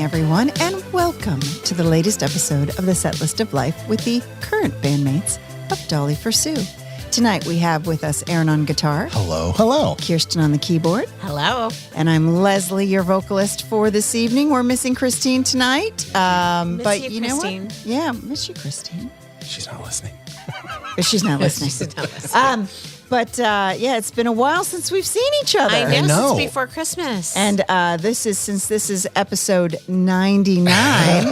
everyone, and welcome to the latest episode of the Setlist of Life with the current bandmates of Dolly for Sue. Tonight we have with us Aaron on guitar. Hello, hello. Kirsten on the keyboard. Hello. And I'm Leslie, your vocalist for this evening. We're missing Christine tonight. But you know what? Yeah, miss you, Christine. She's not listening. She's not listening. She's not listening. But it's been a while since we've seen each other. I know. Since before Christmas. And this is episode 99.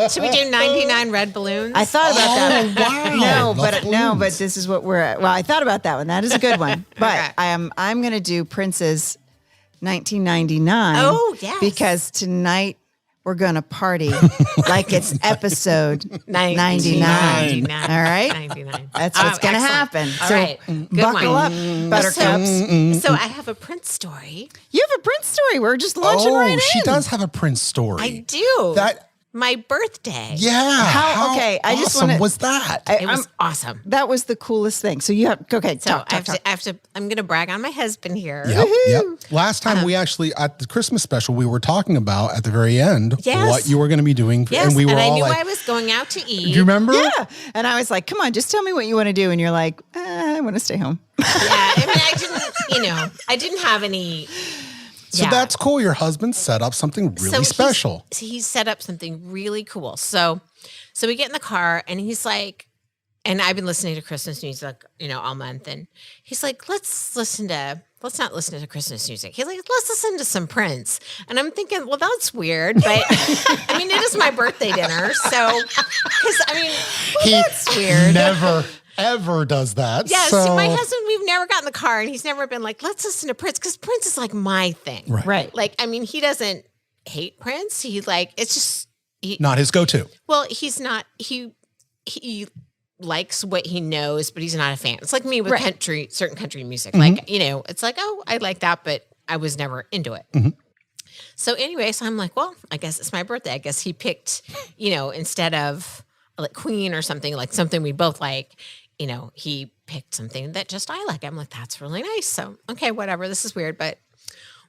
Should we do 99 red balloons? I thought about that. Wow. But this is what we're at. Well, I thought about that one. That is a good one. But Okay. I'm going to do Prince's 1999. Oh, yes. Because tonight we're going to party like it's episode 99. All right? 99. That's what's going to happen. All So right. Good buckle one. up, buttercups. So I have a Prince story. You have a Prince story. We're just launching right in. She does have a Prince story. I do. That, My birthday. yeah. How- okay, I just awesome wanna- was that? It was awesome. That was the coolest thing. So you have, okay, So talk. I'm going to brag on my husband here. Yep. Last time we actually, at the Christmas special, we were talking about at the very end Yes. what you were going to be doing. Yes, and we were I all knew like, I was going out to eat. do you remember? Yeah. And I was like, come on, just tell me what you want to do. And you're like, I want to stay home. Yeah, I didn't have any. So that's cool. Your husband set up something really special. He set up something really cool. So we get in the car and he's like, and I've been listening to Christmas music, all month. And he's like, let's not listen to Christmas music. He's like, let's listen to some Prince. And I'm thinking, well, that's weird. But I mean, it is my birthday dinner. So, that's weird. Never, ever does that. Yeah, so, see, my husband, we've never gotten in the car and he's never been like, let's listen to Prince, because Prince is like my thing. Right. Like, I mean, he doesn't hate Prince. He it's just. not his go-to. Well, he's not, he likes what he knows, but he's not a fan. It's like me with certain country music. Mm-hmm. Like, it's like, oh, I like that, but I was never into it. Mm-hmm. So anyway, so I'm like, well, I guess it's my birthday. I guess he picked, instead of like Queen or something, like something we both like, he picked something that just I like. I'm like, that's really nice. So, okay, whatever. This is weird, but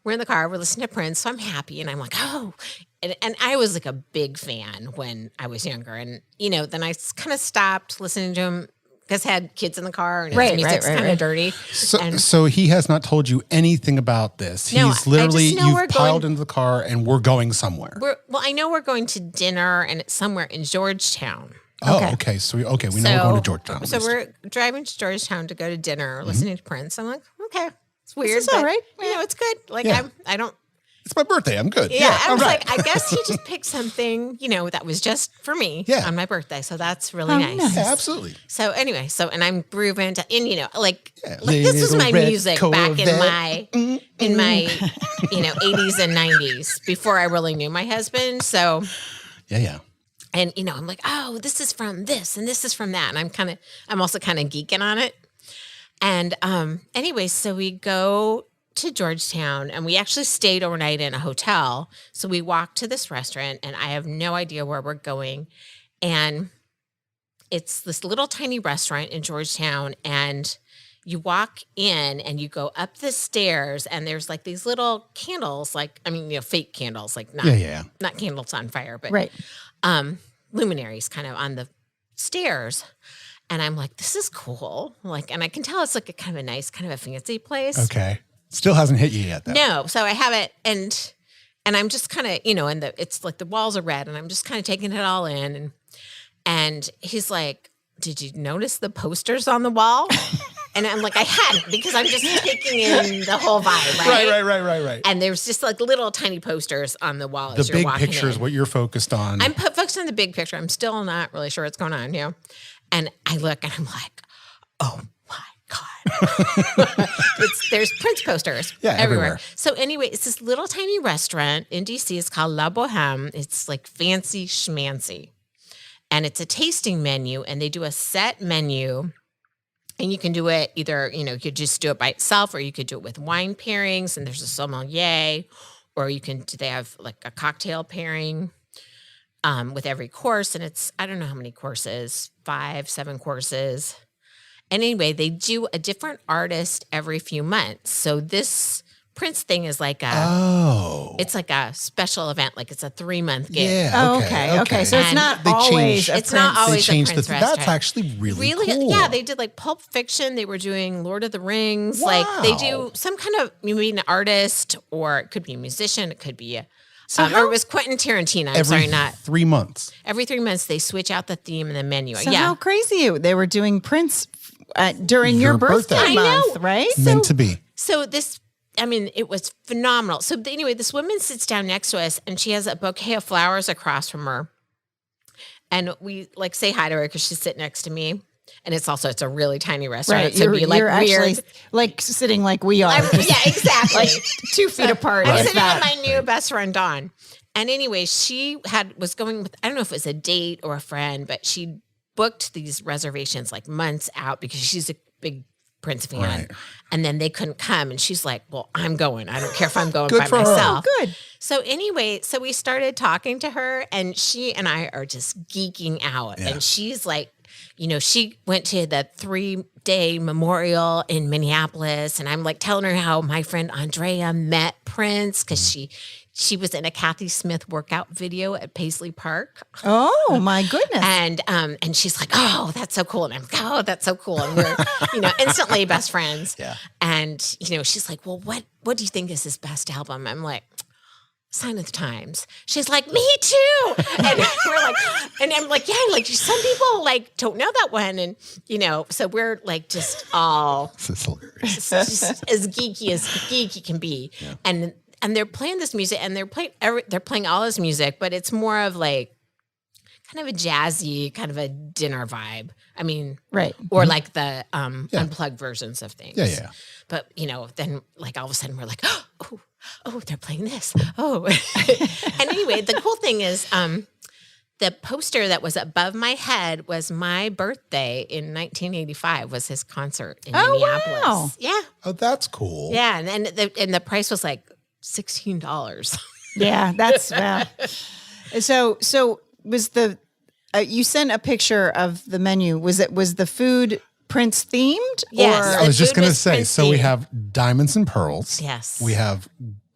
we're in the car. We're listening to Prince. So I'm happy. And I'm like, oh. And I was like a big fan when I was younger. And, then I kind of stopped listening to him because I had kids in the car and his music's kind of dirty. So he has not told you anything about this. No, He's literally, I just know you've we're piled going- into the car and we're going somewhere. I know we're going to dinner and it's somewhere in Georgetown. Oh, okay. So we know we're going to Georgetown. So we're driving to Georgetown to go to dinner, listening to Prince. I'm like, okay, it's weird. This is all right. It's good. Like Yeah. I don't. It's my birthday. I'm good. Yeah, I all was right. like, I guess he just picked something, that was just for me on my birthday. So that's really nice. Yeah, absolutely. So anyway, and I'm grooving to, and like this was Little my red music back in my, Corvette. 80s and 90s before I really knew my husband. So. Yeah. And, I'm like, oh, this is from this and this is from that. And I'm also kind of geeking on it. And anyway, so we go to Georgetown and we actually stayed overnight in a hotel. So we walked to this restaurant and I have no idea where we're going. And it's this little tiny restaurant in Georgetown. And you walk in and you go up the stairs and there's like these little candles, fake candles, like not candles on fire, but luminaries kind of on the stairs. And I'm like, this is cool. Like, and I can tell it's like a kind of a nice, kind of a fancy place. Okay. Still hasn't hit you yet, though. No. So I have it. And I'm just kind of, it's like the walls are red and I'm just kind of taking it all in. And he's like, did you notice the posters on the wall? And I'm like, I hadn't, because I'm just taking in the whole vibe, right? Right. And there's just like little tiny posters on the wall. The big picture is what you're focused on. I'm focused on the big picture. I'm still not really sure what's going on, And I look and I'm like, oh my God. There's Prince posters everywhere. So anyway, it's this little tiny restaurant in DC. It's called La Boheme. It's like fancy schmancy. And it's a tasting menu and they do a set menu. And you can do it either, you could just do it by itself or you could do it with wine pairings and there's a sommelier, or they have like a cocktail pairing with every course. And it's, I don't know how many courses, 5, 7 courses. And anyway, they do a different artist every few months. So this Prince thing is like it's like a special event. Like it's a 3-month gig. Yeah. Okay. So it's And not they always changed- a It's Prince. not always They changed a Prince the. restaurant. That's actually really cool. Yeah, they did like Pulp Fiction. They were doing Lord of the Rings. Like they do some kind of, you mean an artist, or it could be a musician. It could be a, or it was Quentin Tarantino. I'm sorry, not 3 months. every 3 months they switch out the theme and the menu. So yeah. how crazy they were doing Prince during your birthday I month, know. right? Meant to be. So this, I mean, it was phenomenal. So anyway, this woman sits down next to us and she has a bouquet of flowers across from her. And we like say hi to her because she's sitting next to me. And it's a really tiny restaurant. Right. So it'd be like you're weird. actually like sitting like we are. Yeah, exactly. Like 2 feet apart. I'm Like sitting with that. my new best friend, Dawn. And anyway, she was going with, I don't know if it was a date or a friend, but she booked these reservations like months out because she's a big Prince fan. Right. And then they couldn't come. And she's like, well, I'm going. I don't care if I'm going Good by for her. myself. Oh, good. So anyway, so we started talking to her and she and I are just geeking out. Yeah. And she's like, she went to the 3-day memorial in Minneapolis. And I'm like telling her how my friend Andrea met Prince because she was in a Kathy Smith workout video at Paisley Park. Oh my goodness. And she's like, oh, that's so cool. And I'm like, oh, that's so cool. And we're, instantly best friends. Yeah. And, she's like, well, what do you think is his best album? I'm like, Sign of the Times. She's like, me too. And we're like, and I'm like, yeah, like some people like don't know that one. And, so we're like just all It's hilarious. just as geeky can be. Yeah. And they're playing this music and they're playing all this music, but it's more of like kind of a jazzy, kind of a dinner vibe. I mean, right. Or like the unplugged versions of things. Yeah. But, then like all of a sudden we're like, oh, they're playing this. Oh. And anyway, the cool thing is the poster that was above my head was my birthday in 1985 was his concert in Minneapolis. Wow. Yeah. Oh, that's cool. Yeah. And the price was like $16. Yeah, that's so was the you sent a picture of the menu. Was the food Prince themed? Yes. Or? I was just food going to was say, Prince so we themed. have Diamonds and Pearls. Yes. We have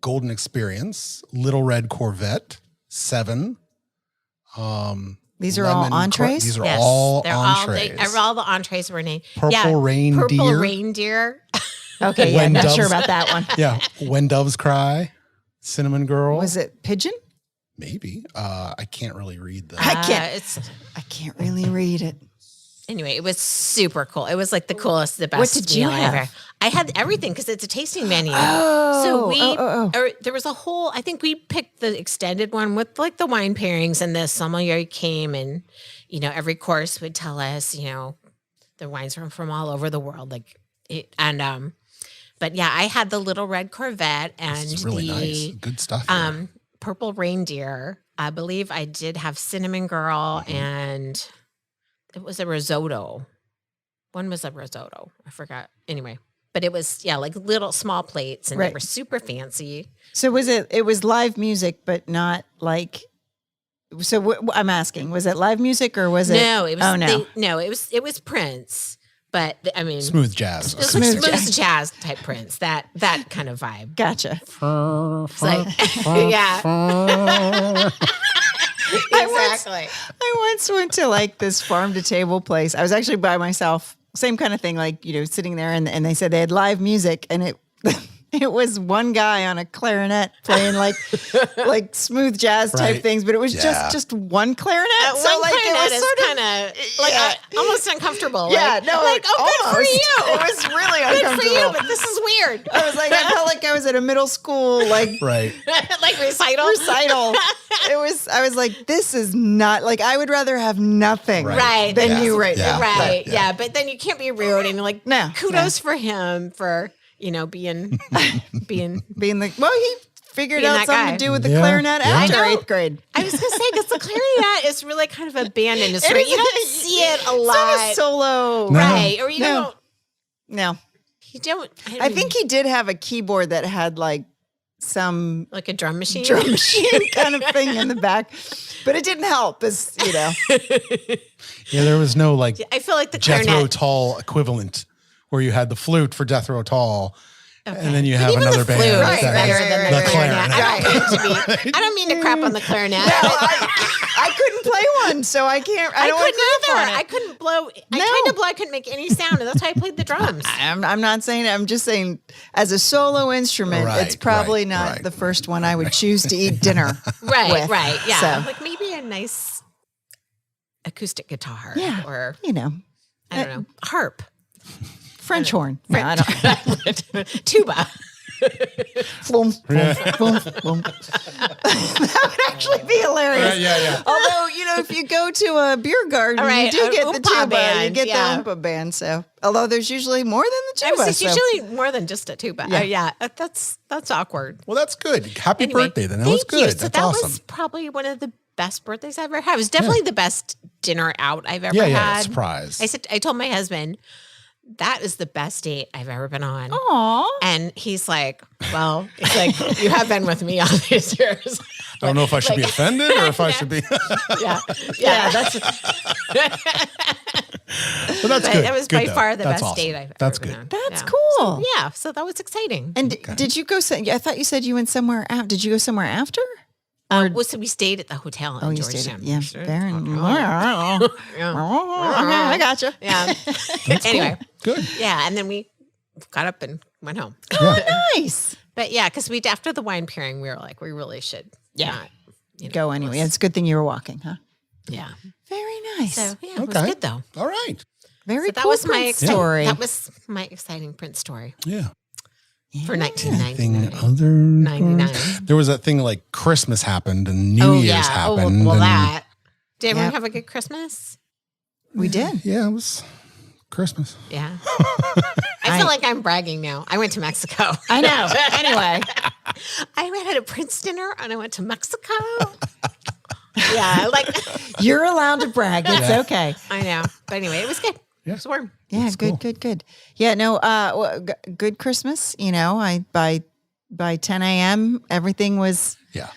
Golden Experience, Little Red Corvette, 7. These are all entrees? These are Yes, all they're entrees. all the entrees were named. Purple Reindeer. Purple Reindeer. Okay, yeah, When not doves- sure about that one. Yeah. When Doves Cry, Cinnamon Girl. Was it pigeon? Maybe. I can't really read the. I can't really read it. Anyway, it was super cool. It was like the coolest, the best. What did you meal have? ever. I had everything because it's a tasting menu. Oh, So there was a whole. I think we picked the extended one with like the wine pairings, and the sommelier came, and every course would tell us, the wines from all over the world, like it, and but yeah, I had the Little Red Corvette and It's really nice. Good stuff. Here. Purple Reindeer. I believe I did have Cinnamon Girl and. It was a risotto. One was a risotto. I forgot. Anyway, but it was, like little small plates and they were super fancy. So it was live music, but not like, so I'm asking, was it live music or was it? No, it was, no. It was Prince, but I mean. Smooth jazz. It was Okay. like smooth jazz type Prince, that kind of vibe. Gotcha. It's like, yeah. Exactly. I once went to like this farm to table place. I was actually by myself. Same kind of thing, like, sitting there and they said they had live music and it was one guy on a clarinet playing like smooth jazz type Right. things, but it was Yeah. just one clarinet. So One like it clarinet was is sort of kind of like almost uncomfortable. yeah, like, no, like good for almost. you. It was really Good for uncomfortable. you, but this is weird. I was like, I felt like I was at a middle school Right. Like recital. I was like, this is not like, I would rather have nothing Right. than Yeah. you right Yeah. now. Right. Yeah. Yeah. But then you can't be rude and you're like, No, kudos for him for, being Being the, well, he figured Being out that something guy. to do with the Yeah. clarinet Yeah. after I know. 8th grade. I was gonna say because the clarinet is really kind of a band industry. is. You don't see it a It's not a lot. solo. No. Right. Or you No. No. don't I think he did have a keyboard that had like some like a drum machine. drum machine kind of thing in the back, but it didn't help as, Yeah, there was no like I feel like the Jethro clarinet. Tull equivalent where you had the flute for Jethro Tull And then you have Even another the band. flute is Right, better right, than right, the clarinet. right. I don't mean to crap on the clarinet. No, I couldn't play one, so I can't. I don't want to couldn't crap either. on it. I couldn't blow. I No. tried to blow. I couldn't make any sound, and that's why I played the drums. I'm not saying. I'm just saying, as a solo instrument, Right, it's probably right, not right. the first one I would choose to eat dinner. Right, with. right, yeah. So, Like maybe a nice acoustic guitar, yeah, or you know, I don't know, harp, French horn. No, I don't. tuba. Boom, boom, boom, boom. That would actually be hilarious. Yeah. Although, if you go to a beer garden, All right, you do an get the oompa tuba, you band, get yeah. the oompa band. So, although there's usually more than the tuba. It's so- usually more than just a tuba. Yeah. That's awkward. Well, that's good. Happy Anyway, birthday then. That was thank you. good. So That's that awesome. was probably one of the best birthdays I've ever had. It was definitely the best dinner out I've ever yeah, had. surprise. I told my husband, that is the best date I've ever been on. Aw. And he's like, well, it's like, you have been with me all these years. I don't know if I should be offended or if I Yeah. should be. Yeah. That's But that's But good. it was Good, by though. far the That's best awesome. date I've That's ever good. been on. that's Yeah. cool. Yeah, so that was exciting. And did you go? I thought you said you went somewhere after. Did you go somewhere after? So we stayed at the hotel in Oh, you Georgetown. stayed. Yeah, very. Yeah. Okay, I gotcha. Yeah. That's Anyway, Good. yeah, and then we got up and went home. Nice. But yeah, because after the wine pairing, we were like, we really should not, Go anyway. It's a good thing you were walking, huh? Yeah. Very nice. So yeah, it was Okay. good though. All right. Very So that cool was my Prince exciting, story. That was my exciting Prince story Yeah. for Anything 1999. other? 99. There was that thing like Christmas happened and New Year's happened. well, and- that. Did everyone Yep. have a good Christmas? We did. Yeah, it was Christmas. Yeah. I feel like I'm bragging now. I went to Mexico. I know. Anyway, I went at a Prince dinner and I went to Mexico. Yeah, like you're allowed to brag. It's okay. I know. But anyway, it was good. Yeah. It was warm. Yeah, cool. good. Yeah, no. Good Christmas. I by 10 a.m. everything was Yeah.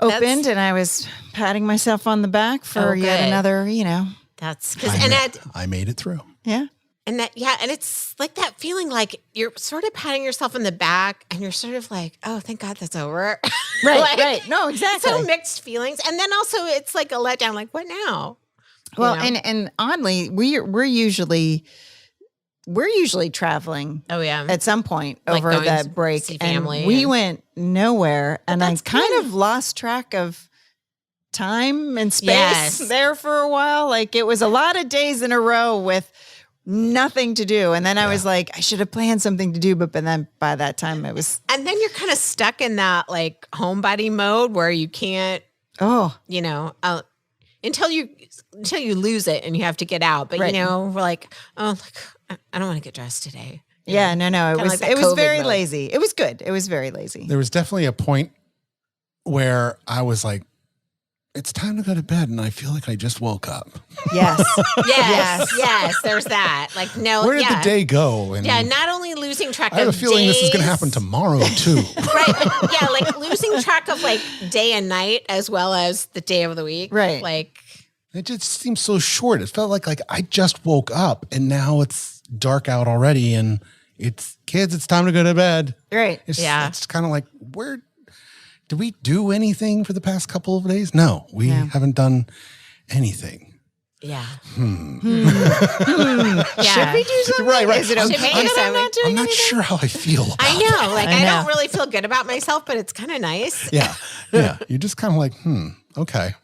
opened, and I was patting myself on the back for Oh, yet good. another. That's because I made it through. Yeah. and it's like that feeling like you're sort of patting yourself in the back and you're sort of like, oh, thank God that's over. Right. Like, Right. No, exactly. So mixed feelings. And then also it's like a letdown, like, what now? Well, You know? and oddly, we're usually traveling Oh yeah. at some point Like over going that to break, see and family we and- went nowhere, and I that's kind good. of lost track of time and space Yes. there for a while. Like it was a lot of days in a row with nothing to do, and then I was like, I should have planned something to do, but then by that time it was And then you're kind of stuck in that like homebody mode where you can't, until you lose it and you have to get out. But Right. we're like, oh, look, I don't want to get dressed today. yeah, no, it Kinda was like that it was COVID very mode. lazy. It was good. It was very lazy. There was definitely a point where I was like, it's time to go to bed. And I feel like I just woke up. Yes. Yes, there's that. Like, no, Where did the day go? And Yeah, not only losing track I have a of feeling this is going to days- happen tomorrow too. Right, but yeah, like losing track of like day and night as well as the day of the week. Right. Like, It just seems so short. It felt like I just woke up and now it's dark out already and it's kids, it's time to go to bed. Right. Yeah. It's kind of like, did we do anything for the past couple of days? No, we haven't done anything. yeah. Should Yeah. we do something? Right. Is it Should okay we do that I'm not something? doing I'm not anything? sure how I feel about I know. Like, I I know. don't really feel good about myself, but it's kind of nice. Yeah. Yeah. You're just kind of like, okay.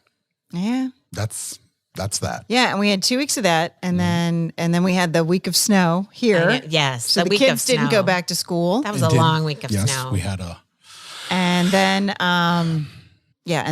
Yeah. That's that. Yeah, and we had 2 weeks of that, and then we had the week of snow here. Yes. So the kids didn't go back to school, That was And a did- long week of yes, snow. we had a and then and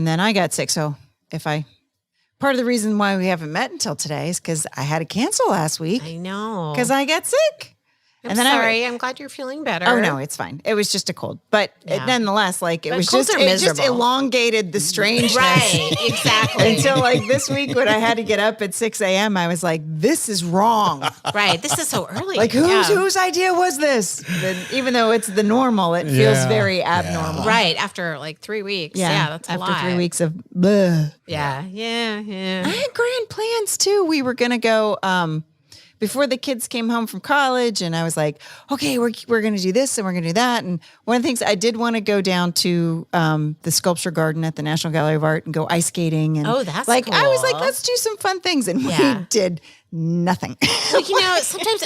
then I got sick. So part of the reason why we haven't met until today is because I had to cancel last week I know. because I got sick. I'm sorry. I'm glad you're feeling better. Oh no, it's fine. It was just a cold, but Yeah. nonetheless, like it But was colds just are it just miserable. elongated the strangeness. Right. Exactly. Until like this week when I had to get up at 6 a.m., I was like, this is wrong. Right. This is so early. Like Yeah. whose idea was this? Even though it's the normal, it feels Yeah, very yeah. abnormal. Right. After like 3 weeks. Yeah. That's a after lot. 3 weeks of bleh. Yeah. I had grand plans too. We were gonna go before the kids came home from college, and I was like, okay, we're going to do this and we're going to do that. And one of the things I did want to go down to the sculpture garden at the National Gallery of Art and go ice skating. And Oh, that's like, I was like, cool. let's do some fun things. And Yeah. we did nothing. Like, sometimes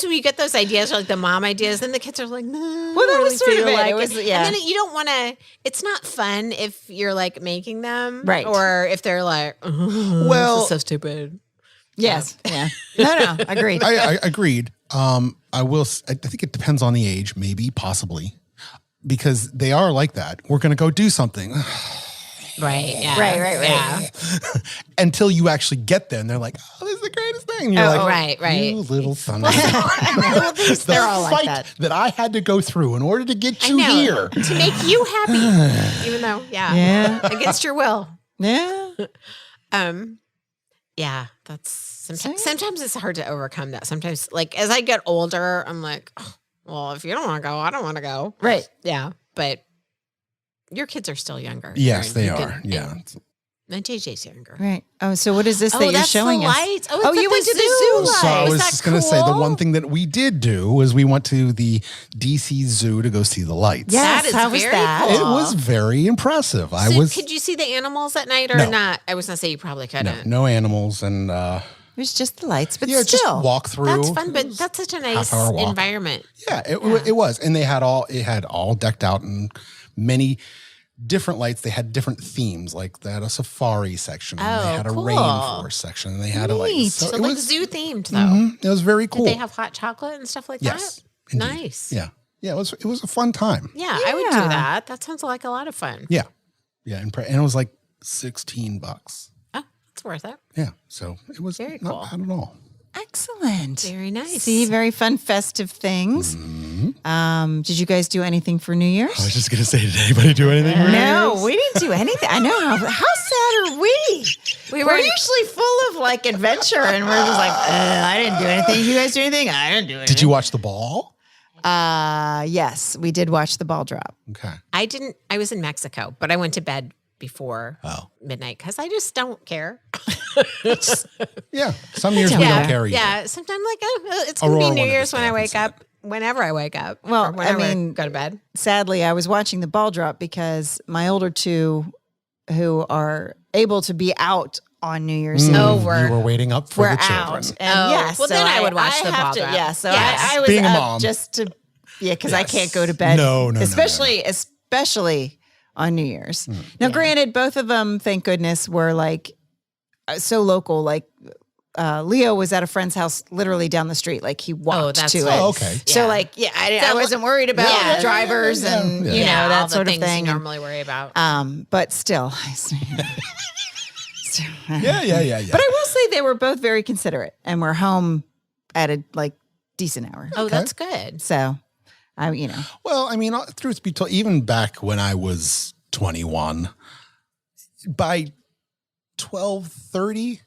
when you get those ideas, or like the mom ideas, then the kids are like, no. Well, that I was really sort of feel it. like It was- yeah. And then you don't want to, it's not fun if you're like making them. Right. Or if they're like, oh, Well- this is so stupid. Yes. Yeah. No, agreed. I agreed. I think it depends on the age, maybe, possibly, because they are like that. We're going to go do something Right. Yeah. Right. Yeah. until you actually get there, and they're like, "Oh, this is the greatest thing." And you're Oh, like, right. "You little son of a." They're all like that. that I had to go through in order to get I you know. here. To make you happy. Even though, Yeah. against your will. Yeah. Yeah, that's sometimes it's hard to overcome that. Sometimes, like as I get older, I'm like, oh, well, if you don't want to go, I don't want to go. Right. Yeah, but your kids are still younger. Yes, Aaron. they You are. can- Yeah. and JJ's younger. Right. Oh, so what is this that you're that's showing the us? lights. Oh, Oh, it's you at went the to the zoo zoo. So I Is was that just going to say the cool? one thing that we did do was we went to the DC Zoo to go see the lights. Yes, That is how was very that? cool. It was very impressive. So could you see the animals at night or No. not? I was gonna say you probably couldn't. no animals and It was just the lights, but yeah, still. just walk through. That's fun, but that's such a nice half-hour walk. environment. Yeah, it was, and it had all decked out in many different lights. They had different themes, like they had a safari section, and they Oh, had a cool. rainforest section, and they had a like. Neat. So it like was zoo themed though. it was very cool. Did they have hot chocolate and stuff like Yes, that? indeed. Nice. Yeah, yeah. It was a fun time. Yeah, I would do Yeah. that. That sounds like a lot of fun. Yeah, and it was like $16. Oh, it's worth it. Yeah, so it was Very not cool. bad at all. Excellent. Very nice. See, very fun, festive things. Did you guys do anything for New Year's? I was just gonna say, did anybody do anything? No, we didn't do anything. I know how sad are we? We We're were usually full of like adventure, and we're just like, I didn't do anything. You guys do anything? I didn't do anything. Did you watch the ball? Yes, we did watch the ball drop. Okay. I didn't. I was in Mexico, but I went to bed before midnight because I just don't care. Yeah. Some years we don't carry. Yeah. Sometimes like it's gonna Aurora be New wanted to Year's stay when I up and wake see up. Whenever I wake up. Well, or whenever I mean- go to bed. Sadly, I was watching the ball drop because my older two, who are able to be out on New Year's Eve, Oh, You were waiting up for we're the children. out. And Oh, yes, well, so then I would watch the have ball to, drop. Yeah, so Yes. I was Being a up mom. just to, because I Yes. can't go to bed. No. especially on New Year's. Now, granted, both of them, thank goodness, were like so local. Like Leo was at a friend's house, literally down the street. Like he walked that's to it. nice. Oh, okay. So Yeah. like, I So, wasn't worried about yeah. drivers and Yeah. you know all that the sort of things thing. you And, normally worry about. but still, Yeah. But I will say they were both very considerate and were home at a like decent hour. Oh, that's good. So, Well, I mean, truth be told, even back when I was 21, by 12:30,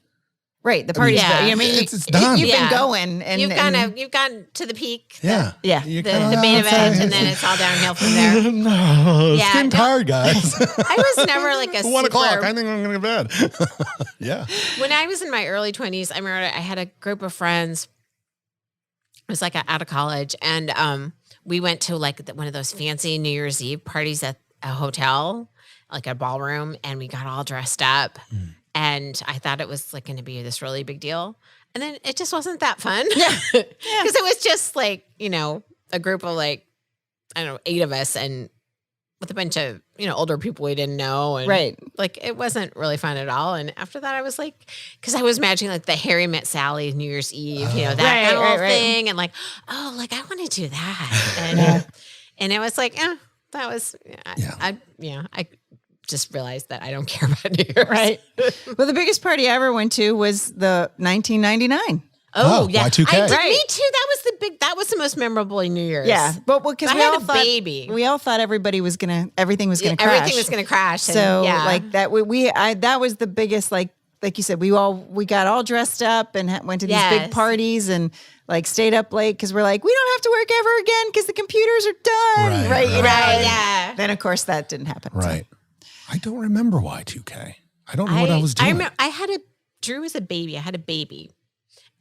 right. The party's yeah. I mean, it's done. You've Yeah. been going and You've gotten to the peak. yeah, Yeah. You The kinda- main event, and then it's all downhill from there. No, it's Yeah, getting no. tired, guys. I was never like a 1 o'clock. super- I think I'm gonna go to bed. Yeah. When I was in my early 20s, I remember I had a group of friends. It was like out of college, and we went to like one of those fancy New Year's Eve parties at a hotel, like a ballroom, and we got all dressed up. And I thought it was like going to be this really big deal, and then it just wasn't that fun. Yeah, because it was just like a group of like 8 of us, and with a bunch of older people we didn't know, and Right. like it wasn't really fun at all. And after that, I was like, because I was imagining like the Harry Met Sally New Year's Eve, that kind of right. thing, and like, oh, like I want to do that, and it was like, that was, I just realized that I don't care about New Year's, right. Well, the biggest party I ever went to was the 1999. Oh, Oh, yeah, Y2K. I did, Right. me too. That was the most memorable New Year's. Yeah, but because I we had all a thought baby. we all thought everything was gonna crash. Everything was going to crash. And, So yeah. like that, that was the biggest like you said, we got all dressed up and went to these big Yes. parties and like stayed up late because we're like, we don't have to work ever again because the computers are done. Right, you know? right, And yeah. Then of course that didn't happen. so. Right. I don't remember Y2K. I don't know what I was doing. I remember Drew was a baby. I had a baby.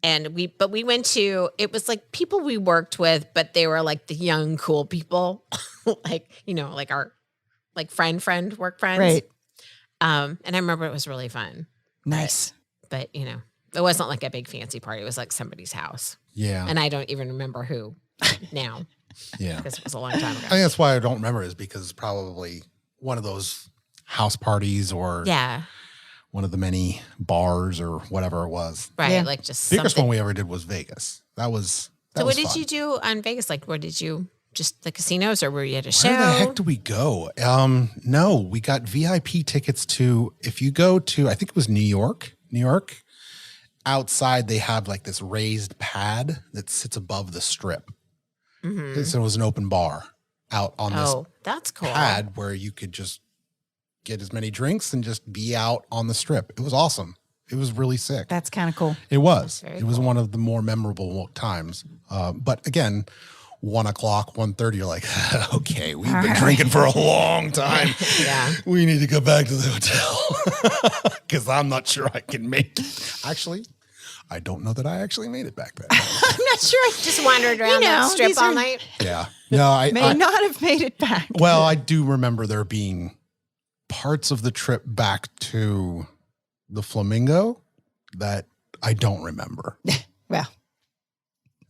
but we went to, it was like people we worked with, but they were like the young, cool people, like, like our like work friends. Right. And I remember it was really fun. Nice. But it wasn't like a big fancy party. It was like somebody's house. Yeah. And I don't even remember who now. Yeah. Because it was a long time ago. I think that's why I don't remember is because it's probably one of those house parties or one of the many bars or whatever it was. Right. Yeah. Like just Biggest something. one we ever did was Vegas. That was So what did fun. you do on Vegas? Like, where did you, just the casinos or were you at a show? Where the heck did we go? No, we got VIP tickets to, if you go to, I think it was New York, outside they have like this raised pad that sits above the strip. Mm-hmm. So it was an open bar out on this that's cool. pad where you could just get as many drinks and just be out on the strip. It was awesome. It was really sick. That's kind of cool. It was. Very It was one of the more memorable times. But again, 1 o'clock, 1:30, you're like, okay, we've been drinking for a long time. Yeah. We need to go back to the hotel because I'm not sure I can make it. Actually, I don't know that I actually made it back then. I'm not sure. Just wandered around that strip these all are- night. Yeah. No, I May not have made it back. well, I do remember there being parts of the trip back to the Flamingo that I don't remember. Well,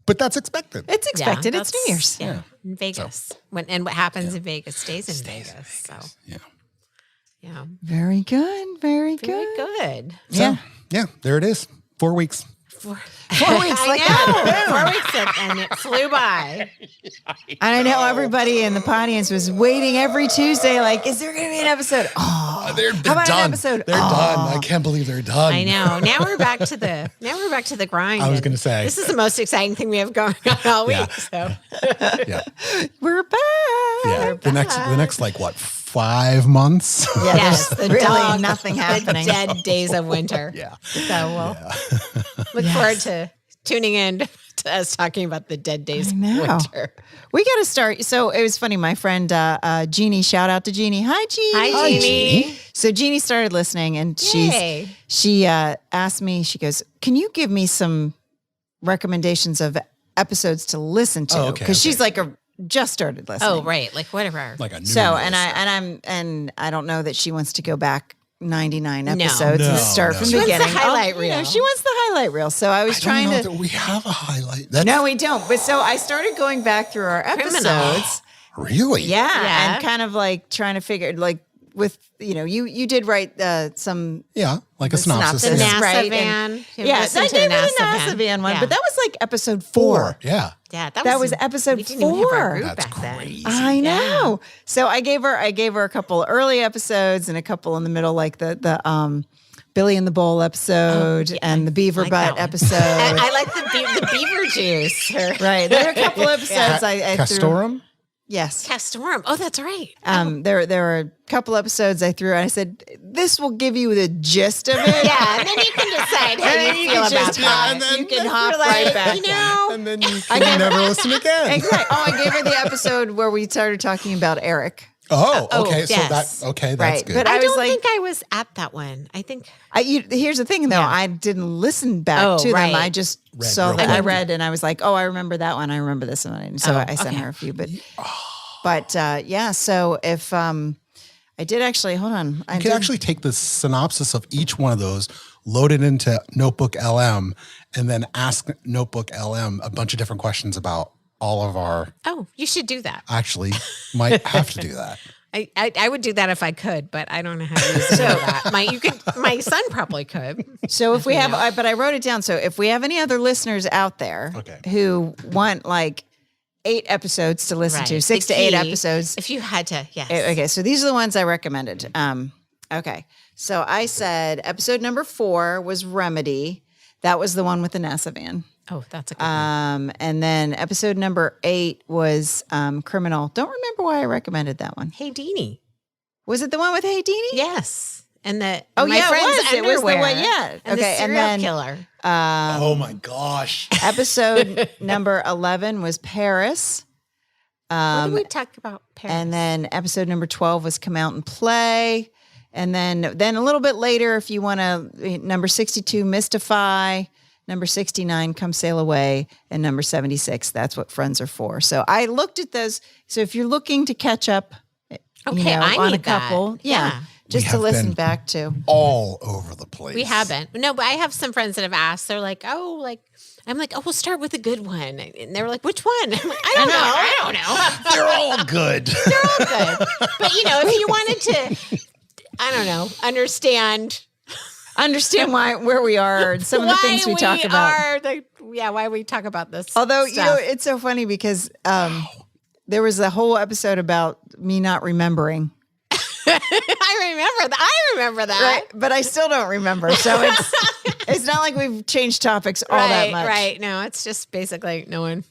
But that's expected. it's expected. Yeah, It's New Year's. Yeah. In Vegas. And what happens in Vegas stays in Vegas. So, Yeah. yeah. Very good. Very Very good. good. Yeah. Yeah, there it is. 4 weeks. 4 weeks I like know. that. 4 weeks and it flew by. And I know everybody in the audience was waiting every Tuesday, like, is there going to be an episode? Oh, They're how about done. an episode? They're done. I can't believe they're done. I know. Now we're back to the grind. I was and gonna say. this is the most exciting thing we have going on all week. Yeah. So Yeah. We're back. Yeah. The next like what, 5 months? Yeah, yes, there's the really dog, nothing the happening. dead days of winter. Yeah. So we'll look forward to tuning in to us talking about the dead days of know. winter. We got to start. So it was funny. My friend Jeannie, shout out to Jeannie. Hi, Jeannie. Hi, Jeannie. So Jeannie started listening, and Yay. she asked me. She goes, "Can you give me some recommendations of episodes to listen to?" Oh, okay, Because she's okay. like just started listening. Oh, right. Like whatever. Like a new So one. and I don't know that she wants to go back 99 No. episodes No, and start no. from She the wants the beginning. highlight You know, reel. she wants the highlight reel. So I was I trying don't know to. that we have a highlight. That's No, we don't. But so I started going back through our episodes. really. Yeah, Yeah. and kind of like trying to figure like with you did write some Yeah. Like a The synopsis. the synopsis. Yeah. NASA right, van. and- You yeah, listen I to did the NASA van one, Yeah. but that was like episode 4. Yeah. Yeah, that was episode we didn't even have our 4. group That's back then. crazy. I know. So I gave her a couple early episodes and a couple in the middle, like the Billy in the Bowl episode and the Beaver like Butt that one. episode. I like the beaver juice. Right, there were a couple episodes I threw. Castorum? Yes. Castorum. Oh, that's right. There were a couple episodes I threw, and I said, "This will give you the gist of it." Yeah, and then you can decide how And you you feel can about just that. you can hop right back. You know, And then you can never listen again. Exactly. Oh, I gave her the episode where we started talking about Eric. Oh, Oh, okay. yes. So that's Right, good. but I I was don't like- think I was at that one. I think Here's the thing, though. Yeah. I didn't listen back Oh, to them. right. I just Read saw real that. I quick. read, and I was like, "Oh, I remember that one. I remember this one." And so Oh, I sent okay. her a few. But yeah. So if I did actually hold on, I You can did, actually take the synopsis of each one of those, load it into Notebook LM, and then ask Notebook LM a bunch of different questions about all of our. Oh, you should do that. Actually, might have to do that. I would do that if I could, but I don't know how to use any of that. My son probably could. So if we have, but I wrote it down. So if we have any other listeners out there Okay. who want like 8 episodes to listen to, Right. 6 The to 8 key, episodes. If you had to, yes. Okay, so these are the ones I recommended. Okay, so I said episode number 4 was Remedy. That was the one with the NASA van. Oh, that's a good one. And then episode number 8 was Criminal. Don't remember why I recommended that one. Hey, Deanie. Was it the one with Hey Deanie? Yes. And the Oh, my yeah, it friend's was. It was the underwear. one- yeah. And Okay, the and serial then- killer. Oh my gosh. Episode number 11 was Paris. What did we talk about? Paris? And then episode number 12 was Come Out and Play. And then a little bit later, if you want to, number 62, Mystify. Number 69, Come Sail Away. And number 76, That's What Friends Are For. So I looked at those. So if you're looking to catch up I on need a couple, that. Yeah. just We to have listen been back to. all over the place. We haven't. No, but I have some friends that have asked. They're like, I'm like, we'll start with a good one. And they were like, which one? I'm like, I don't know. They're all good. They're all good. But, if you wanted to, I don't know, understand Where we are and some of the things we talk about. Why we talk about this. Although, stuff. it's so funny because there was a whole episode about me not remembering. I remember that. Right? But I still don't remember. So it's not like we've changed topics all that much. Right. No, it's just basically no one.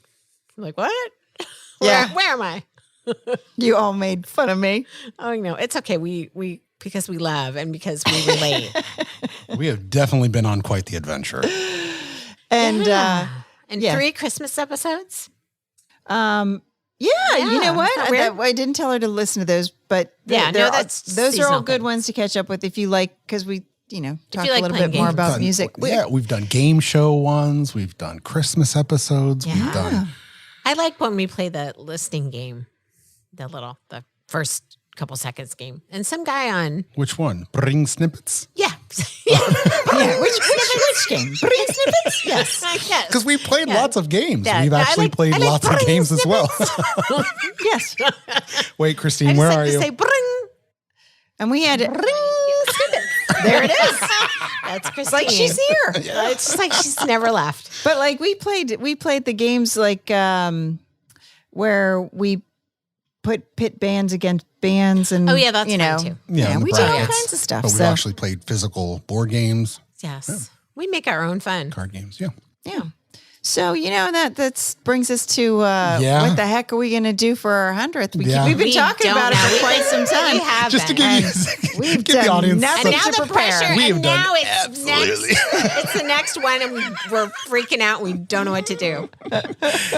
I'm like, what? Yeah. Where am I? You all made fun of me. Oh, no, it's okay. We because we love and because we relate. We have definitely been on quite the adventure. And and 3 Christmas episodes. Yeah, you know what? Isn't that weird? I didn't tell her to listen to those, but those are seasonal all good things. ones to catch up with if you like, because we, talk you a like little playing bit more games. about music. We've done game show ones. We've done Christmas episodes. Yeah. We've done. I like when we play the listening game, the first couple seconds game, and some guy on Which one? Bring snippets? yeah. Yeah, which game? Bring snippets? Yes. Yes. Because we played lots of games. Yeah. We've I actually like- played I like lots of bring games as well. Yes. Wait, I Christine, just where like are to you? say bring. And we had there it is. That's Christine. It's like she's here. It's just like she's never left. But like we played the games like where we pit bands against bands and Oh, yeah, that's fun, too. Yeah, and the we did all brackets. kinds of stuff. But we've So actually played physical board games, Yes. We make our own fun. card games. Yeah. yeah. So that brings us to Yeah. what the heck are we going to do for our 100th? Yeah. We've been We talking don't about it know. for quite some time. We have Just to been. give you, We've give the done audience nothing And to now the prepare. pressure, We have and done now it's absolutely. next. It's the next one, and we're freaking out. We don't know what to do.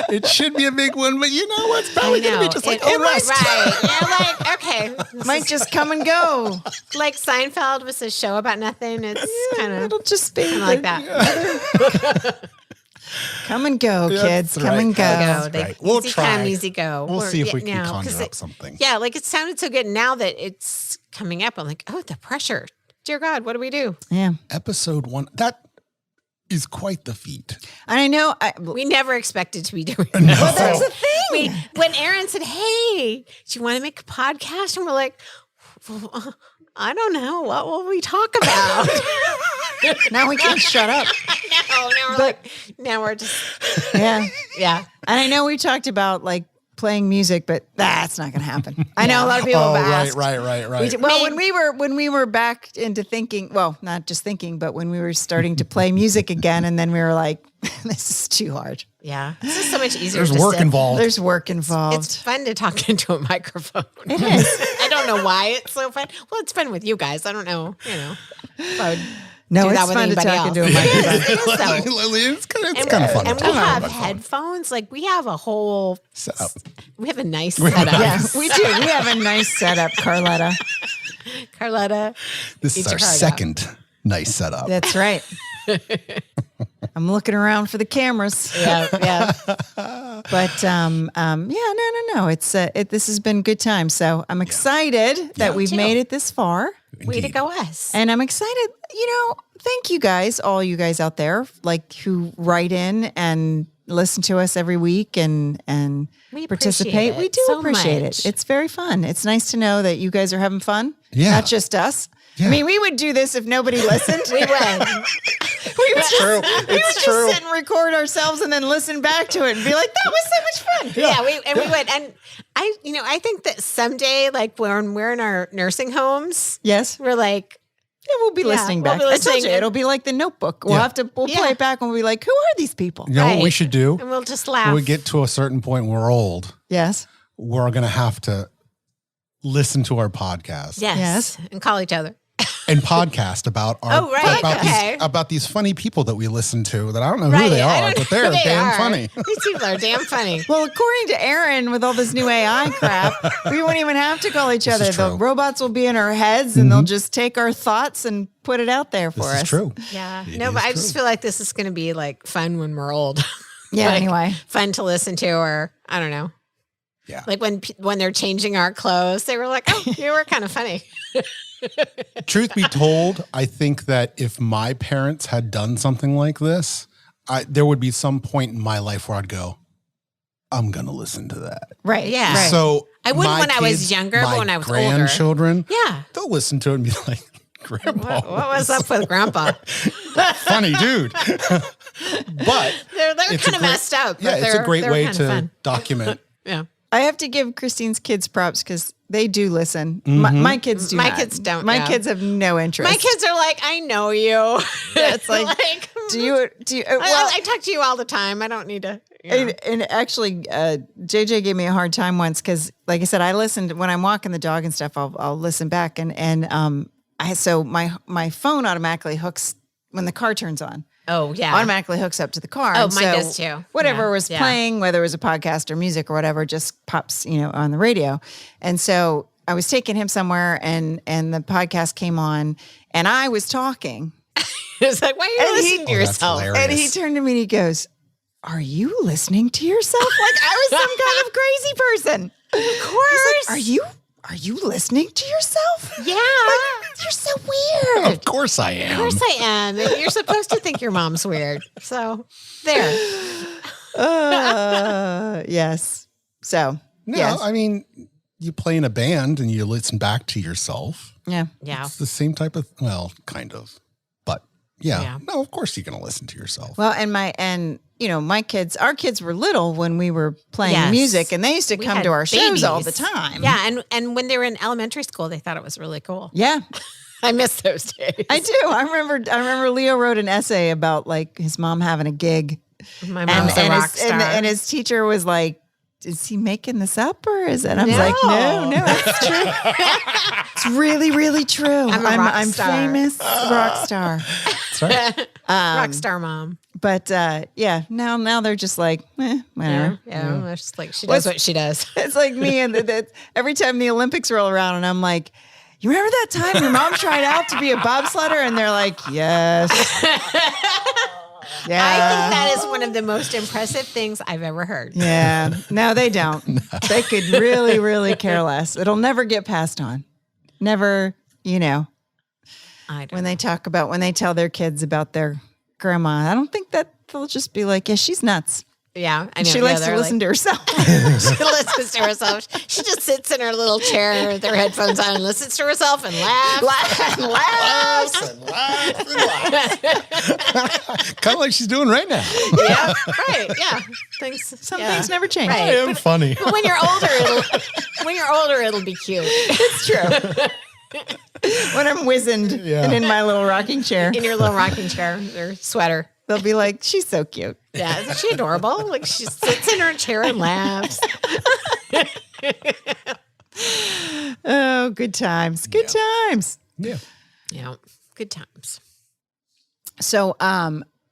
It should be a big one, but you know what's probably going to be just like It- the rest. Right. You're like, okay. This Might is just come and go. like Seinfeld was a show about nothing. It's kind It'll of just be like that. Come and go, That's kids. Come right. and go. That's They right. We'll easy try. come, easy go. We'll see if we can now, conjure 'cause up something. Yeah, like it sounded so good. Now that it's coming up, I'm like, oh, the pressure. Dear God, what do we do? Yeah. Episode 1, that is quite the feat. And I know We never expected to be doing that. No. well, that's the thing. When Aaron said, hey, do you want to make a podcast? And we're like, well, I don't know. What will we talk about? Now we can't shut up. Now we're just, Yeah. yeah. And I know we talked about like playing music, but that's not going to happen. I know a lot of people have asked. right. Well, when we were back into thinking, well, not just thinking, but when we were starting to play music again, and then we were like, this is too hard. Yeah. This is so much easier. There's just work to- involved. There's work involved. It's fun to talk into a microphone. It is. I don't know why it's so fun. Well, it's fun with you guys. I don't know, if I would No, do it's that with fun to anybody talk else. into a microphone. So- it's kind of fun. And to we talk have about it. headphones. Like we have a whole Setup. We have a nice setup. Yeah, we do. We have a nice setup, Carletta. Carletta. This is Eat our your heart out.2nd nice setup. That's right. I'm looking around for the cameras. Yeah, yeah. But no. It's this has been good time. So I'm excited that we've too. made it this far. Way to go, us. And I'm excited, thank you guys, all you guys out there, like who write in and listen to us every week and We participate. appreciate it We do so appreciate much. it. It's very fun. It's nice to know that you guys are having fun. Yeah. Not just us. Yeah. I mean, we would do this if nobody listened. We would. We would true. just It's true. sit and record ourselves and then listen back to it and be like, that was so much fun. Yeah, we would. And I think that someday, like when we're in our nursing homes, Yes. we're like, Yeah, we'll be listening we'll back. be I told listening you, it'll be like the Notebook. We'll Yeah. we'll Yeah. play it back and we'll be like, who are these people? You know what we Right. should do? and we'll just laugh. When we get to a certain point when we're old, Yes. we're going to have to listen to our podcast. yes. Yes. And call each other. and podcast about our Oh, right. about these funny people that we listen to that I don't know who Right. they I are, don't but know they're who they damn are. funny. These people are damn funny. Well, according to Aaron, with all this new AI crap, we won't even have to call each other. is The true. robots will be in our heads, and they'll just take our thoughts and put it out there for This us. is true. Yeah. It No, is but I true. just feel like this is going to be like fun when we're old. Yeah. Like, Anyway. fun to listen to, or I don't know. Yeah. Like when they're changing our clothes, they were like, "Oh, you were kind of funny." Truth be told, I think that if my parents had done something like this, there would be some point in my life where I'd go, I'm going to listen to that. Right. Yeah. Right. So I wouldn't my when I was kids, younger, but my when I was older. grandchildren, Yeah. they'll listen to it and be like, Grandpa, What was up with Grandpa? funny dude. But They're it's kind a of great- messed up. Yeah, but it's a great they're way kinda to fun. document. Yeah. I have to give Christine's kids props because they do listen. My kids do. My not. kids don't, My yeah. kids have no interest. My kids are like, "I know you." Yeah, it's like, do you? Well, I talk to you all the time. I don't need to. and actually, JJ gave me a hard time once because, like I said, I listened when I'm walking the dog and stuff. I'll listen back, so my phone automatically hooks when the car turns on. Oh yeah. Automatically hooks up to the car. Oh, And mine so does too. Whatever Yeah, was yeah. playing, whether it was a podcast or music or whatever, just pops, on the radio. And so I was taking him somewhere, and the podcast came on, and I was talking, It's like, why are you And listening to that's yourself? hilarious. and he turned to me and he goes, "Are you listening to yourself?" Like I was some kind of crazy person. Of course. He's like, Are you listening to yourself? Yeah. You're so weird. Of course I am. Of course I am. And you're supposed to think your mom's weird. So there. Yes. So No, yes. I mean, you play in a band and you listen back to yourself. Yeah. Yeah. It's the same type of, well, kind of. But yeah. Yeah. No, of course you're going to listen to yourself. Well, our kids were little when we were playing Yes. music, and they used to We come had to our shows all the babies. time. Yeah. And when they were in elementary school, they thought it was really cool. Yeah. I miss those days. I do. I remember Leo wrote an essay about like his mom having a gig. My mom's a rock star. And his teacher was like, "Is he making this up or is it?" I was No. like, no, it's true. It's really, really true. I'm a rock star. famous rock star. That's right. rock star mom. But now they're just like, whatever. Yeah. It's just like she does what she does. It's like me and every time the Olympics roll around and I'm like, "You remember that time your mom tried out to be a bobsledder?" And they're like, "Yes." Yeah. I think that is one of the most impressive things I've ever heard. Yeah. No, they don't. They could really, really care less. It'll never get passed on. Never, I don't when they tell their kids about their grandma, I don't think that they'll just be like, "Yeah, she's nuts. Yeah, I know. She likes to listen to herself." She listens to herself. She just sits in her little chair with her headphones on and listens to herself and laughs. Kind of like she's doing right now. Yeah, right. Yeah, things. Some things never change. Right. I am funny. But when you're older, it'll be cute. It's true. When I'm wizened and in my little rocking chair, In your little rocking chair, or sweater. they'll be like, "She's so cute." Yeah, isn't she adorable? Like she sits in her chair and laughs. Oh, good times. Good times. Yeah. Yeah, good times. So,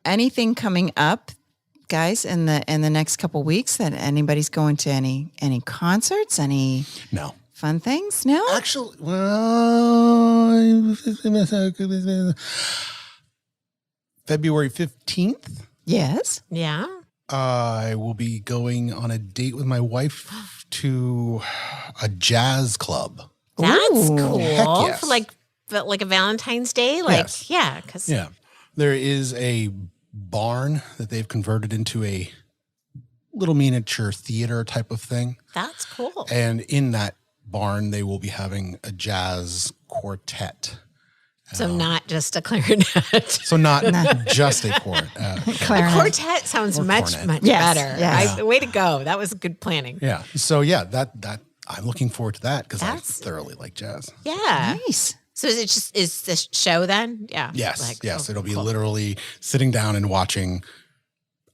anything coming up, guys, in the next couple weeks that anybody's going to any concerts, any No. fun things? No? Actually, well, February 15th, Yes. Yeah. I will be going on a date with my wife to a jazz club. That's Ooh. cool. Heck yes. For like a Valentine's Day, Yes. yeah, because Yeah. There is a barn that they've converted into a little miniature theater type of thing. that's cool. And in that barn, they will be having a jazz quartet. So not just a clarinet. So not just a Clarinet. Quartet sounds Or much cornet. Yes, better. yes. Way to go! That was good planning. Yeah. So yeah, that I'm looking forward to that because I That's- thoroughly like jazz. Yeah. Nice. So is this show then? Yeah. Yes. Yes. oh, It'll be cool. literally sitting down and watching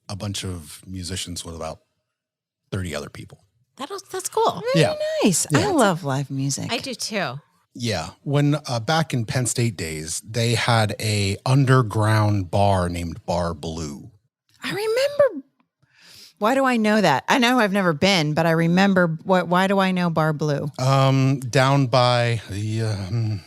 a bunch of musicians with about 30 other people. That's cool. Yeah. Nice. I love live music. I do too. Yeah. When back in Penn State days, they had a underground bar named Bar Blue. I remember. Why do I know that? I know I've never been, but I remember why do I know Bar Blue? Down by the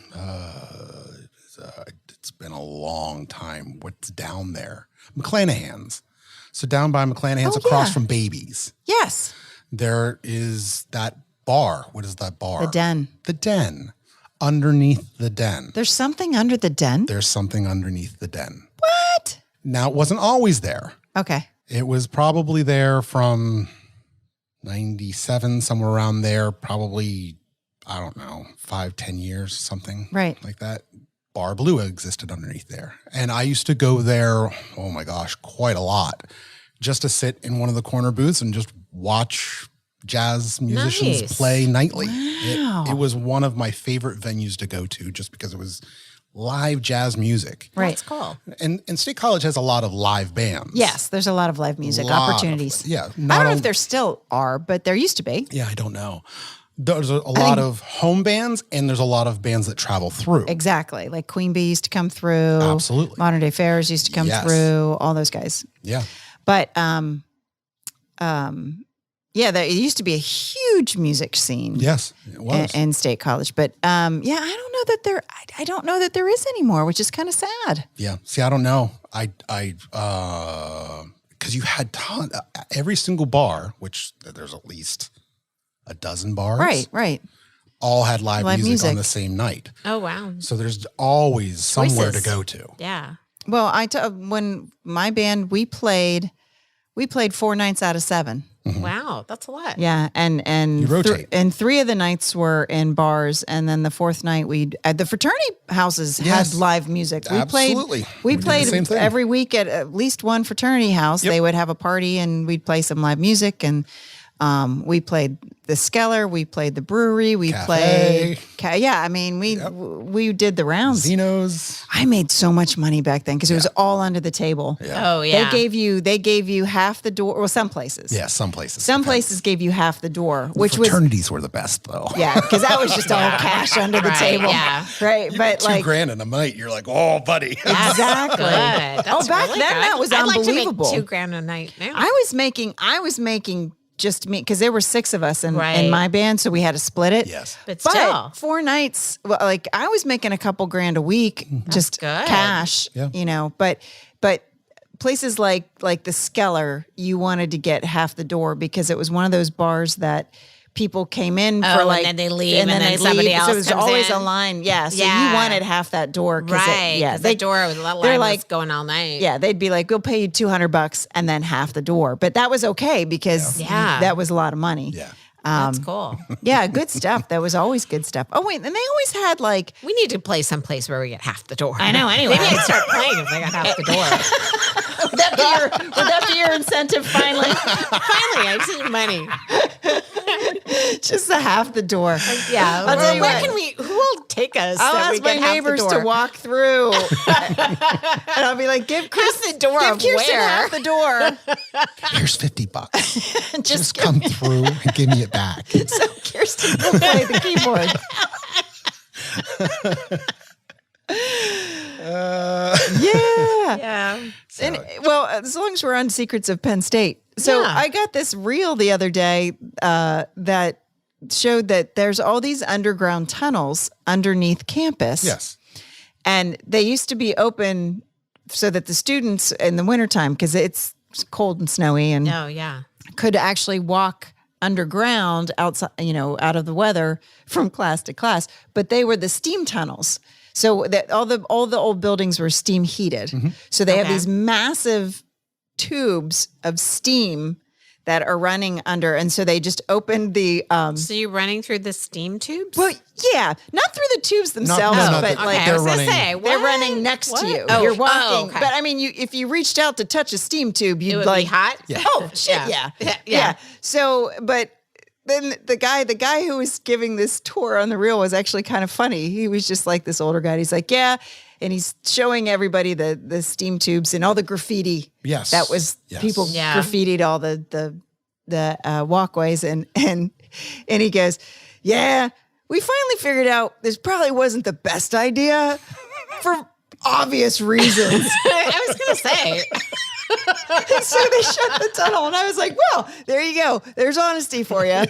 it's been a long time. What's down there? McClanahan's. So down by McClanahan's, across from Babies, Yes. there is that bar. What is that bar? The Den. The Den. Underneath the Den. There's something under the Den? There's something underneath the Den. What? Now, it wasn't always there. Okay. It was probably there from 97, somewhere around there, probably, I don't know, 5-10 years, something like that. Bar Blue existed underneath there. And I used to go there, oh my gosh, quite a lot, just to sit in one of the corner booths and just watch jazz musicians play nightly. Wow. It was one of my favorite venues to go to just because it was live jazz music. Right. That's cool. And State College has a lot of live bands. Yes, there's a lot of live music opportunities. Yeah. I don't know if there still are, but there used to be. Yeah, I don't know. There's a lot of home bands and there's a lot of bands that travel through. Exactly. Like Queen Bee used to come through. Absolutely. Modern Day Fairs used to come through. All those guys. Yeah. But yeah, there used to be a huge music scene. Yes, it was. In State College. But yeah, I don't know that there I don't know that there is anymore, which is kind of sad. Yeah. See, I don't know. Because you had every single bar, which there's at least a dozen bars. Right. All had live music on the same night. Oh, wow. So there's always somewhere to go to. Yeah. Well, when my band, we played 4 nights out of 7. Mm-hmm. Wow. That's a lot. Yeah. And You rotate. and 3 of the nights were in bars. And then the 4th night the fraternity houses had live music. Absolutely. We did the played same thing. every week at least one fraternity house. Yep. They would have a party and we'd play some live music. And we played the Skeller, we played the brewery, we Cafe. played. I mean, we did the rounds. Zeno's. I made so much money back then because it was all under the table. Yeah. Oh, yeah. They gave you half the door. Well, some places. Yeah, some places. Some places gave you half the door, which was fraternities were the best though. yeah, because that was just all cash under the Right, table. yeah. Right. But $2 grand in a night, you're like, oh, buddy. That's Exactly. good. That's back really then good. that was I'd unbelievable. Like to make $2,000 a night now. I was making just me because there were 6 of us in Right. my band, so we had to split it. Yes. but But still. 4 nights, well, like I was making a couple grand a week, just good. cash, Yeah. But places like the Skeller, you wanted to get half the door because it was one of those bars that people came in for and then they leave, and then they'd somebody leave. else So it was comes always in. a line. Yeah. So Yeah. you wanted half that door. Right. Yeah. The door with the line they're was like, going all night. yeah, they'd be like, we'll pay you $200 and then half the door. But that was okay because Yeah. that was a lot of money. Yeah. That's cool. Yeah, good stuff. That was always good stuff. Oh, wait, and they always had like, We need to play someplace where we get half the door. I know, anyway. Maybe I'd start playing if I got half the door. would that be your incentive finally? Finally, I just need money. Just the half the door. Yeah. I'll tell you where what. can we? Who will take us? I'll that we ask my get half the neighbors to door? walk through. And I'll be like, give the door give of Kirsten where? half the door. Here's $50. Just Just come through and give me it back. so Kirsten will play the keyboard. Yeah. Yeah. And, well, as long as we're on Secrets of Penn State. So Yeah. I got this reel the other day that showed that there's all these underground tunnels underneath campus. Yes. And they used to be open so that the students in the wintertime, because it's cold and snowy, and Oh, yeah. could actually walk underground outside, out of the weather from class to class. But they were the steam tunnels. So that all the old buildings were steam heated. So they have Okay. these massive tubes of steam that are running under. And so they just opened the So you're running through the steam tubes? well, yeah, not through the tubes themselves, no, but okay, like I they're was gonna running- say, they're what? running next What? to you. Oh, You're walking. okay. But I mean, if you reached out to touch a steam tube, you'd It would like be hot? Yeah. Oh shit, yeah. So, but then the guy who was giving this tour on the reel was actually kind of funny. He was just like this older guy. He's like, yeah. And he's showing everybody the steam tubes and all the graffiti. Yes. That was Yes. people Yeah. graffitied all the walkways and he goes, yeah, we finally figured out this probably wasn't the best idea for obvious reasons. I was going to say. And so they shut the tunnel, and I was like, well, there you go. There's honesty for you.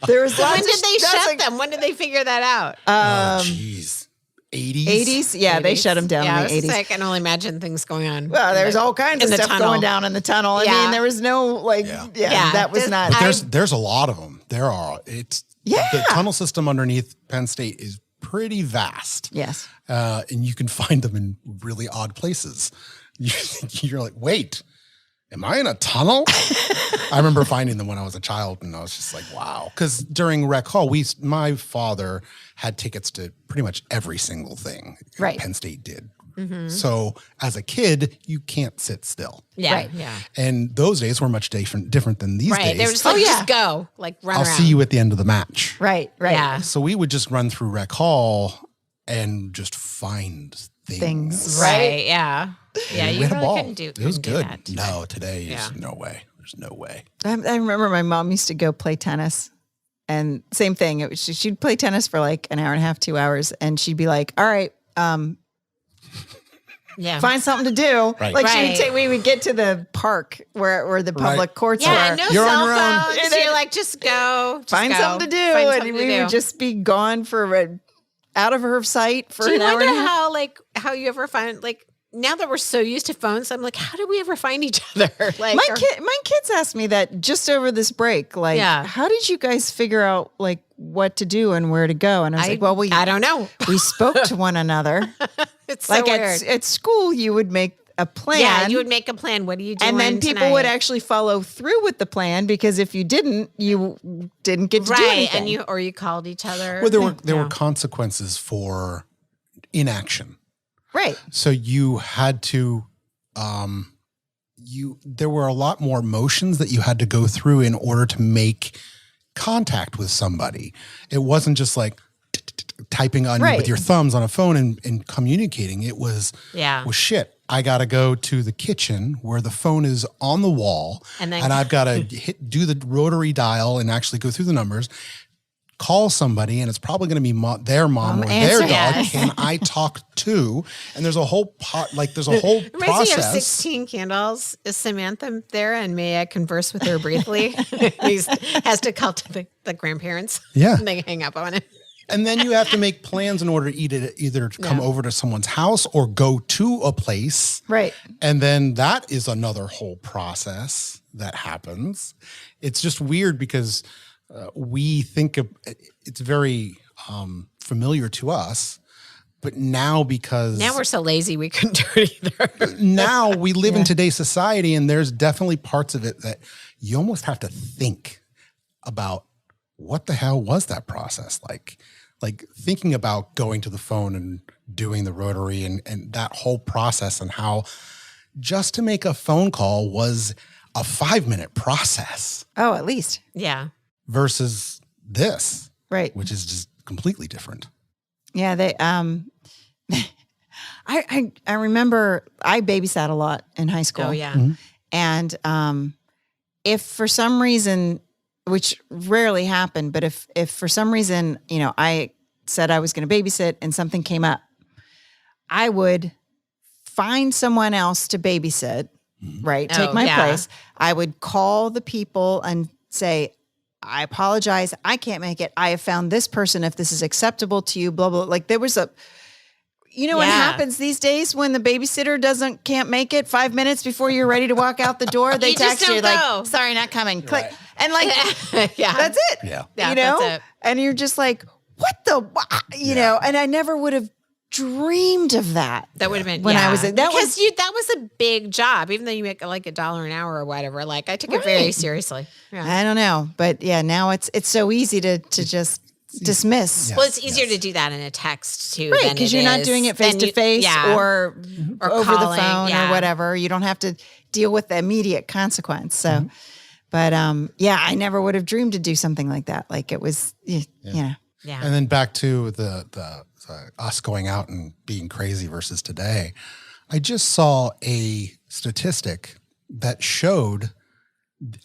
There was lots When did they shut them? When did they figure that out? Jeez. 80s? 80s? Yeah, 80s. They shut them down in the 80s. I can only imagine things going on. Well, there's all kinds of stuff going down in the tunnel. I mean, there was no, that was not. But there's a lot of them. The tunnel system underneath Penn State is pretty vast. Yes. And you can find them in really odd places. You're like, wait, am I in a tunnel? I remember finding them when I was a child, and I was just like, wow. Because during Rec Hall, my father had tickets to pretty much every single thing Penn State did. Mm-hmm. So as a kid, you can't sit still. Yeah. Right. Yeah. And those days were much different than these days. They were just like, just go, like run I'll around. see you at the end of the match. Right. Yeah. So we would just run through Rec Hall and just find things. Right. Yeah. Yeah. You really couldn't do it. Was good. That. No, today is no way. There's no way. I remember my mom used to go play tennis, and same thing. She'd play tennis for like an hour and a half, 2 hours, and she'd be like, all right, find something to do. Right. Like we would get to the park where the public courts are. Yeah, no You're cell on your own. phones. You're like, just go. Find something to do. And we would just be gone out of her sight for an hour and a half. How you ever find, like, now that we're so used to phones, I'm like, how did we ever find each other? Like, my kids asked me that just over this break. Like, how did you guys figure out like what to do and where to go? And I was like, well, I don't know. We spoke to one another. It's so weird. At school, you would make a plan. Yeah, you would make a plan. What are you doing? And then people would actually follow through with the plan, because if you didn't, you didn't get to do anything. And you called each other. Well, there were consequences for inaction. Right. So you had to, there were a lot more motions that you had to go through in order to make contact with somebody. It wasn't just like typing on with your thumbs on a phone and communicating. It was, well, shit, I got to go to the kitchen where the phone is on the wall, and I've got to do the rotary dial and actually go through the numbers, call somebody, and it's probably going to be their mom or their dog. Can I talk to? And there's a whole there's a whole process. Reminds me of 16 Candles. Is Samantha there? And may I converse with her briefly? He has to call to the grandparents. Yeah. And they hang up on it. And then you have to make plans in order to either to come over to someone's house or go to a place. Right. And then that is another whole process that happens. It's just weird because we think it's very familiar to us, but now we're so lazy we couldn't do it either. Now we live in today's society, and there's definitely parts of it that you almost have to think about. What the hell was that process like? Like thinking about going to the phone and doing the rotary and that whole process, and how just to make a phone call was a 5-minute process. Oh, at least. Yeah. Versus this. Right. Which is just completely different. Yeah. They, I remember I babysat a lot in high school. Oh, yeah. Mm-hmm. And if for some reason, which rarely happened, but if for some reason, I said I was going to babysit and something came up, I would find someone else to babysit, right? Take my place. I would call the people and say, I apologize, I can't make it. I have found this person, if this is acceptable to you, blah, blah. Like there was what happens these days when the babysitter can't make it 5 minutes before you're ready to walk out the door? They text you like, sorry, not coming. Click. Right. And like, that's it. Yeah. That's it. And you're just like, what the, know, and I never would have dreamed of that. That would have been when I was that was a big job, even though you make like $1 an hour or whatever. Like I took it very seriously. Yeah. I don't know, but now it's so easy to just dismiss. Yes. Well, it's easier to do that in a text too, right? Because you're not doing it face to face or over calling, the phone or whatever. You don't have to deal with the immediate consequence. So, but I never would have dreamed to do something like that. Like it was, Yeah. And then back to the us going out and being crazy versus today. I just saw a statistic that showed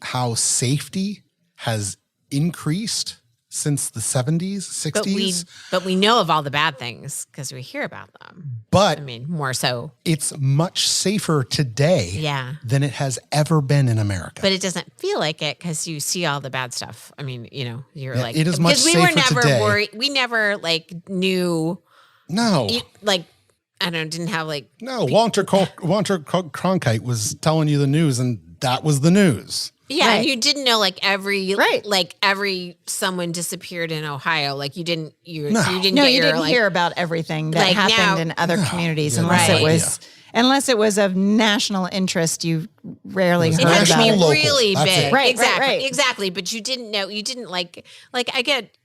how safety has increased since the 70s, 60s. But we know of all the bad things because we hear about them. But I mean, more so. It's much safer today than it has ever been in America. But it doesn't feel like it because you see all the bad stuff. I mean, you're like, it is much safer we were never today. worried. We never knew. No. I didn't have Walter Cronkite was telling you the news, and that was the news. Yeah, right. You didn't know every someone disappeared in Ohio. Like you didn't hear about everything that happened in other communities unless it was of national interest. You rarely heard about it. Really big, right? Exactly. But you didn't know. You didn't like I get.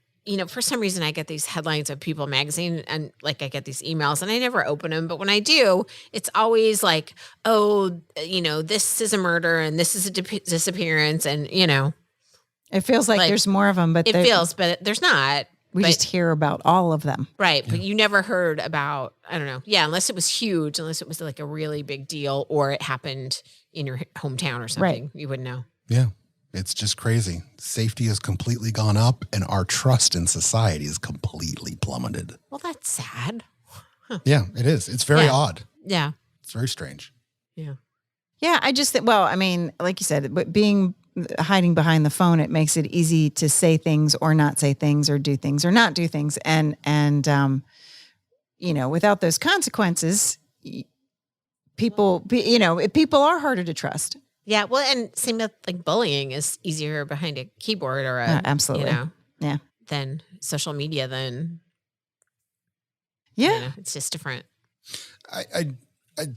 For some reason I get these headlines of People magazine and I get these emails and I never open them. But when I do, it's always like, oh, this is a murder and this is a disappearance. And, it feels like there's more of them, but but there's not. We just hear about all of them. Right. But you never heard about, I don't know. Yeah. Unless it was huge, unless it was like a really big deal or it happened in your hometown or something, you wouldn't know. Yeah. It's just crazy. Safety has completely gone up and our trust in society is completely plummeted. Well, that's sad. Huh. Yeah, it is. It's very odd. Yeah. It's very strange. Yeah. Yeah, I just think, like you said, but hiding behind the phone, it makes it easy to say things or not say things or do things or not do things. And without those consequences, people are harder to trust. Yeah, well, and same with bullying is easier behind a keyboard or absolutely, than social media. It's just different. I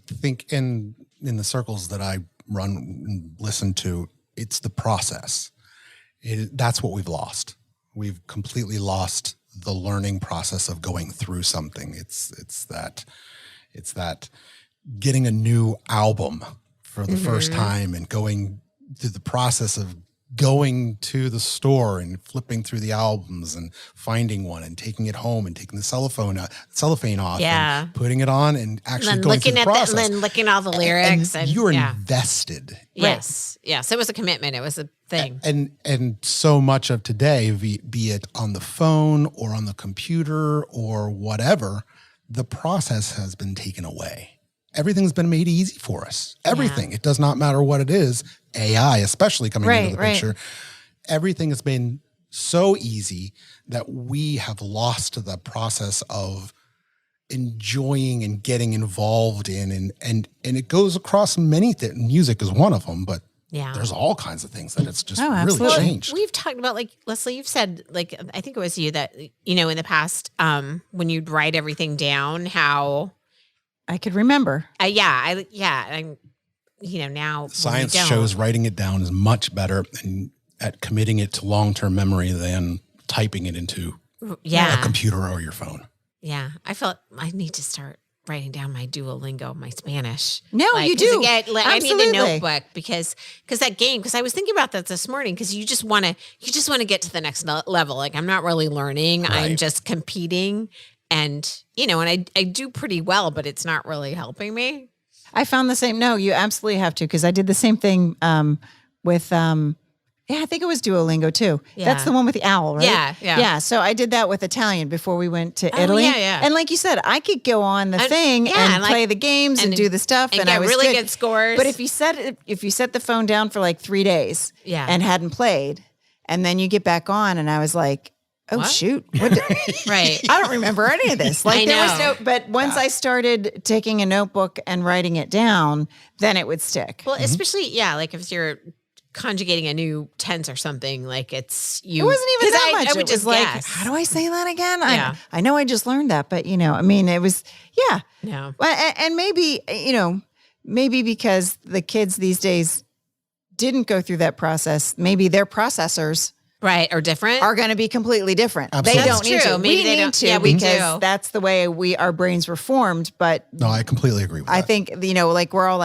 think in the circles that I run and listen to, it's the process. That's what we've lost. We've completely lost the learning process of going through something. It's that getting a new album for the first time and going through the process of going to the store and flipping through the albums and finding one and taking it home and taking the cellophane off and putting it on and actually going through the process. And then looking at all the lyrics. And you were invested. Yes. Right. Yes. It was a commitment. It was a thing. And so much of today, be it on the phone or on the computer or whatever, the process has been taken away. Everything's been made easy for us. Everything. Yeah. It does not matter what it is. AI, especially coming into the picture. Everything has been so easy that we have lost the process of enjoying and getting involved in. And it goes across many things. Music is one of them, but there's all kinds of things that it's just really changed. We've talked about, Leslie, you've said, I think it was you that, in the past, when you'd write everything down, how... I could remember. I'm, now science shows writing it down is much better at committing it to long-term memory than typing it into a computer or your phone. Yeah. I felt I need to start writing down my Duolingo, my Spanish. No, you do. I need the notebook because I was thinking about that this morning because you just want to get to the next level. I'm not really learning. Right. I'm just competing. And, and I do pretty well, but it's not really helping me. I found the same. No, you absolutely have to. Cause I did the same thing, with, I think it was Duolingo too. Yeah. That's the one with the owl, right? Yeah. So I did that with Italian before we went to Italy. Yeah. And like you said, I could go on the thing and play the games and do the stuff. And I was really good scores. But if you set the phone down for 3 days and hadn't played, and then you get back on and I was like, oh, what? Shoot. Right. I don't remember any of this. I know. But once I started taking a notebook and writing it down, then it would stick. Well, especially, if you're conjugating a new tense or something, it's you. It wasn't even that much. I would just guess. How do I say that again? Yeah. I know I just learned that, but it was, No. And maybe, maybe because the kids these days didn't go through that process, maybe their processors or different are going to be completely different. Absolutely. They don't need to. Maybe we need to. Yeah, because that's the way our brains were formed. But no, I completely agree with that. I think, we're all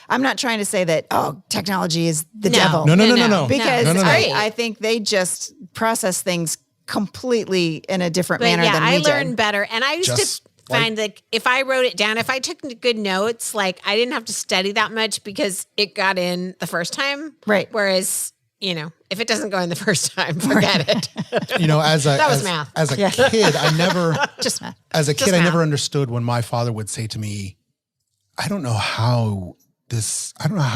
I'm not trying to say that, technology is the devil. No. Because I think they just process things completely in a different manner than we did. I learned better. And I used to find if I wrote it down, if I took good notes, I didn't have to study that much because it got in the first time. Right. Whereas if it doesn't go in the first time, forget it. That was math. As a kid, I never Just math. I never understood when my father would say to me, I don't know how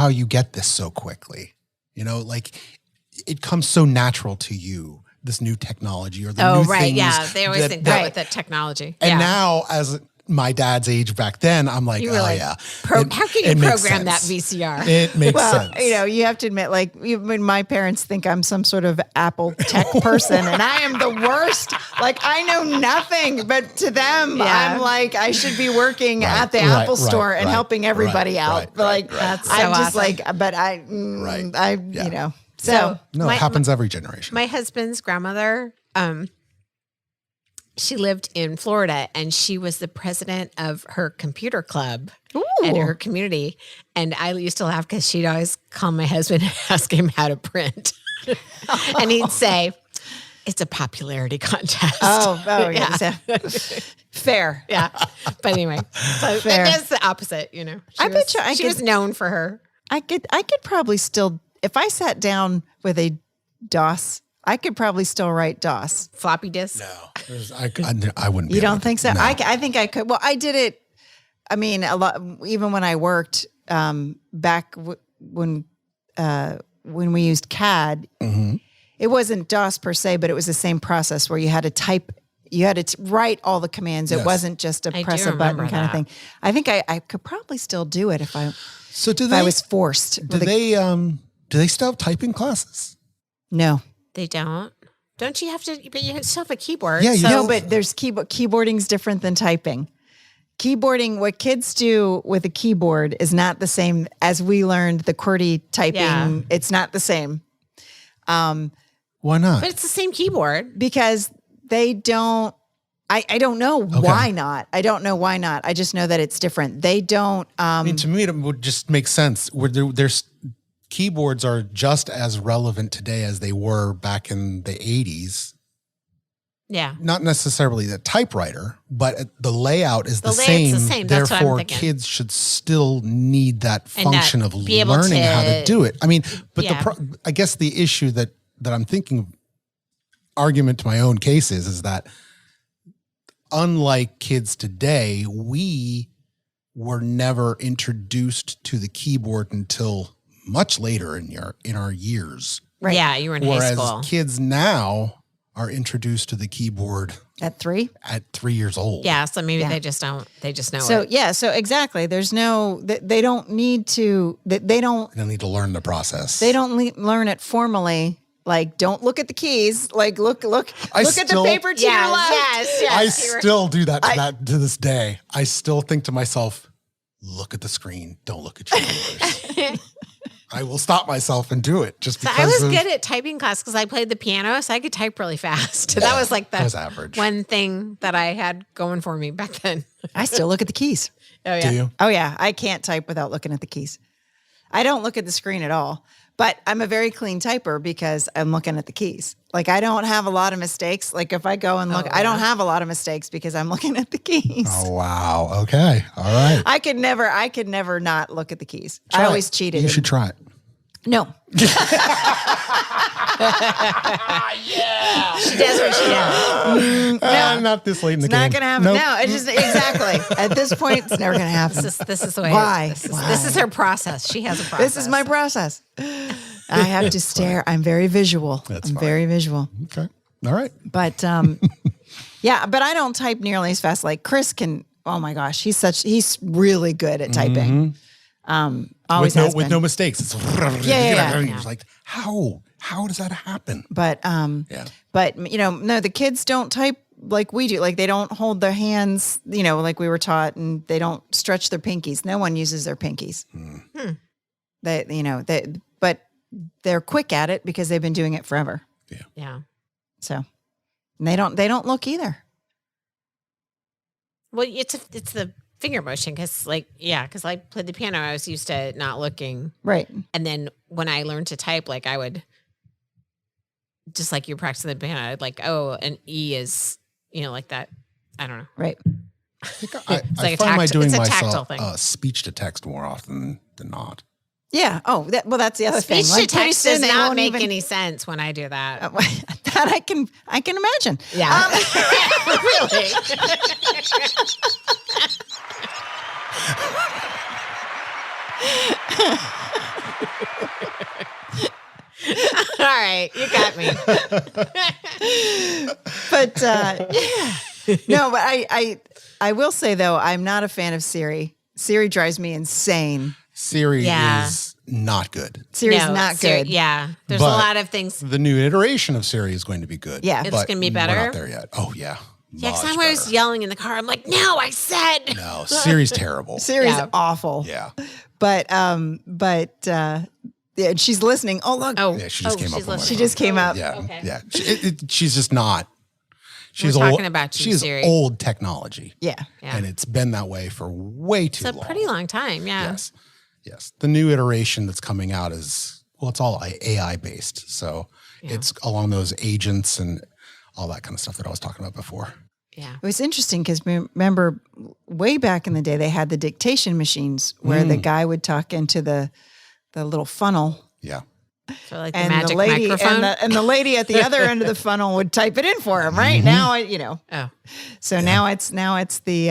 you get this so quickly. It comes so natural to you, this new technology or the new things. Yeah. They always think that with the technology. And now, as my dad's age back then, I'm like, yeah. How can you program that VCR? It makes sense. You have to admit, when my parents think I'm some sort of Apple tech person, and I am the worst. I know nothing, but to them, I'm like, I should be working at the Apple store and helping everybody out. That's so I'm just awesome. but So no, it happens every generation. My husband's grandmother, she lived in Florida, and she was the president of her computer club at her community. And I used to laugh because she'd always call my husband and ask him how to print. And he'd say, it's a popularity contest. Oh yeah. Fair. Yeah. But anyway, so that's the opposite, She was known for her. I could probably still, if I sat down with a DOS, I could probably still write DOS. Floppy disk? No, I wouldn't be You don't think so? No. I think I could. Well, I did it, a lot, even when I worked back when we used CAD, it wasn't DOS per se, but it was the same process where you had to type, you had to write all the commands. It wasn't just a press a button kind of thing. I think I could probably still do it if I was forced. Do they still have typing classes? No. They don't. Don't you have to? But you still have a keyboard. Yeah, no, but there's keyboarding's different than typing. Keyboarding, what kids do with a keyboard is not the same as we learned the QWERTY typing. Yeah. It's not the same. Why not? But it's the same keyboard. Because they don't. I don't know why not. I don't know why not. I just know that it's different. They don't. To me, it would just make sense. There's keyboards are just as relevant today as they were back in the 80s. Yeah. Not necessarily the typewriter, but the layout is the same. Therefore, That's what I'm thinking. kids should still need that function of learning how to do it. But I guess the issue that I'm thinking, argument to my own case is that unlike kids today, we were never introduced to the keyboard until much later in our years. Right. Yeah, you were in high school. Whereas kids now are introduced to the keyboard at 3 years old. Yeah, so maybe they just know it. So exactly. There's no, they don't need to, they don't need to learn the process. They don't learn it formally. Don't look at the keys. Look at the paper to your left. Yes. I still do that to this day. I still think to myself, look at the screen. Don't look at your fingers. I will stop myself and do it just because. I was good at typing class because I played the piano, so I could type really fast. That was average. One thing that I had going for me back then. I still look at the keys. Oh yeah. Do you? Oh yeah. I can't type without looking at the keys. I don't look at the screen at all. But I'm a very clean typer because I'm looking at the keys. I don't have a lot of mistakes. If I go and look, I don't have a lot of mistakes because I'm looking at the keys. Oh, wow. Okay. All right. I could never not look at the keys. I always cheated. You should try it. No. Yeah. She does what she does. No, not this late in the game. It's not going to happen. Nope. No, it's just exactly. At this point, it's never going to happen. This is the way. Why? This is her process. She has a process. This is my process. I have to stare. I'm very visual. I'm very visual. Okay. All right. But yeah, but I don't type nearly as fast. Chris can. Oh my gosh, he's really good at typing. Always with no mistakes. It's It's like how does that happen? But but no, the kids don't type like we do. They don't hold their hands, like we were taught, and they don't stretch their pinkies. No one uses their pinkies. But they're quick at it because they've been doing it forever. Yeah. So and they don't look either. Well, it's the finger motion because I played the piano. I was used to not looking. Right. And then when I learned to type, I would, just like you're practicing the piano, I'd an E is, like that. I don't know. Right. I find doing myself speech to text more often than not. Yeah. Oh, that's the other thing. Speech to Like, pretty text soon does they not won't make even- any sense when I do that. That I can imagine. Yeah. Really. All right, you got me. But yeah. No, but I will say though, I'm not a fan of Siri. Siri drives me insane. Siri Yeah. is not good. Siri's No, not good. Yeah, there's But- a lot of things. The new iteration of Siri is going to be good. Yeah. It's but gonna be We're better? not there yet. Oh yeah. Yeah, because Much I was better. yelling in the car. I'm like, no, I said. No, Siri's terrible. Siri's Yeah. awful. Yeah. But yeah, she's listening. Oh look. Oh, Yeah, she just came up she's on my listening. She just came up. Yeah. Okay. Yeah. She's just not. She's We're old. talking about you, she's Siri. old technology. Yeah. Yeah. And it's been that way for way too It's a long. pretty long time. Yeah. Yes. Yes. The new iteration that's coming out is, well, it's all AI based. So it's along those agents and all that kind of stuff that I was talking about before. Yeah. It was interesting because remember way back in the day, they had the dictation machines where the guy would talk into the little funnel. Yeah. So like the And magic the lady microphone. and the lady at the other end of the funnel would type it in for him. Right now, Oh. So now it's the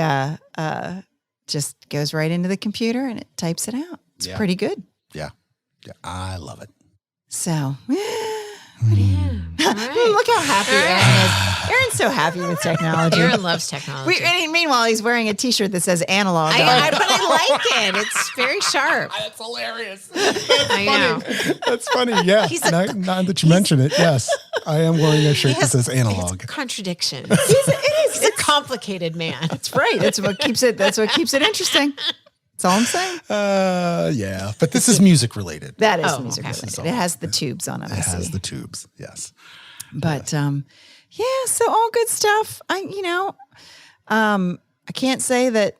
just goes right into the computer and it types it out. It's Yeah. pretty good. Yeah. Yeah. I love it. So All right. look how happy Aaron is. Aaron's so happy with technology. Aaron loves technology. Meanwhile, he's wearing a T-shirt that says analog. But I like it. It's very sharp. That's hilarious. I know. That's funny. Yeah. Now that you mention it, yes. I am wearing a shirt that says analog. It's contradiction. He's a complicated man. That's right. That's what keeps it interesting. That's all I'm saying. Yeah. But this is music related. That is Oh, music okay. related. It has the tubes on it. I It has see. the tubes. Yes. But yeah, so all good stuff. I can't say that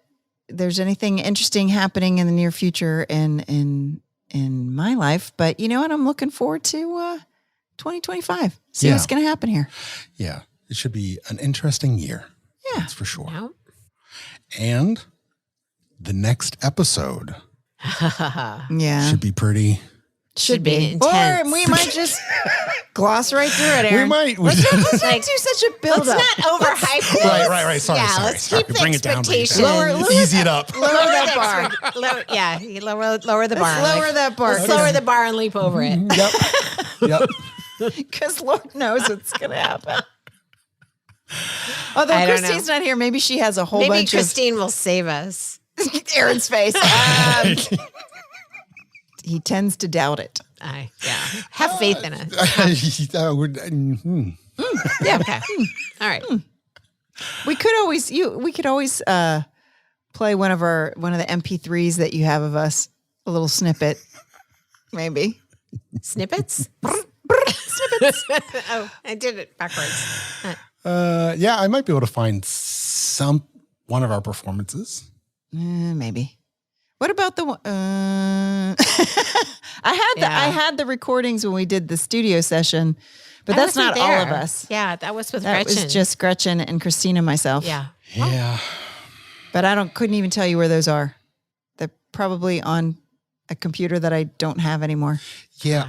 there's anything interesting happening in the near future in my life, but you know what? I'm looking forward to 2025. See Yeah. what's going to happen here. Yeah. It should be an interesting year. Yeah. That's for sure. No? And the next episode Yeah. should be pretty. Should be be. intense. Or we might just gloss right through it, Aaron. We might. Let's not Like, do such a build Let's up. not overhype this. Right. Sorry. Yeah, sorry. let's sorry. keep the Bring it down. Bring it expectations. down. Easy it up. Lower that bar. Lower the bar. Let's lower that bar. Let's lower the bar and leap over it. Yep. Because Lord knows what's going to happen. Although I don't Christine's not here, maybe she has a whole Maybe bunch Christine will save us. of Aaron's face. He tends to doubt it. Have faith in us. Yeah. Okay. All right. We could always play one of the MP3s that you have of us, a little snippet, maybe. Snippets. Snippets. Oh, I did it backwards. Yeah, I might be able to find one of our performances. Maybe. What about the one? I had the recordings when we did the studio session, but that's not all of us. Yeah, that was with That Gretchen. was just Gretchen and Christina and myself. Yeah. Yeah. But couldn't even tell you where those are. They're probably on a computer that I don't have anymore. Yeah,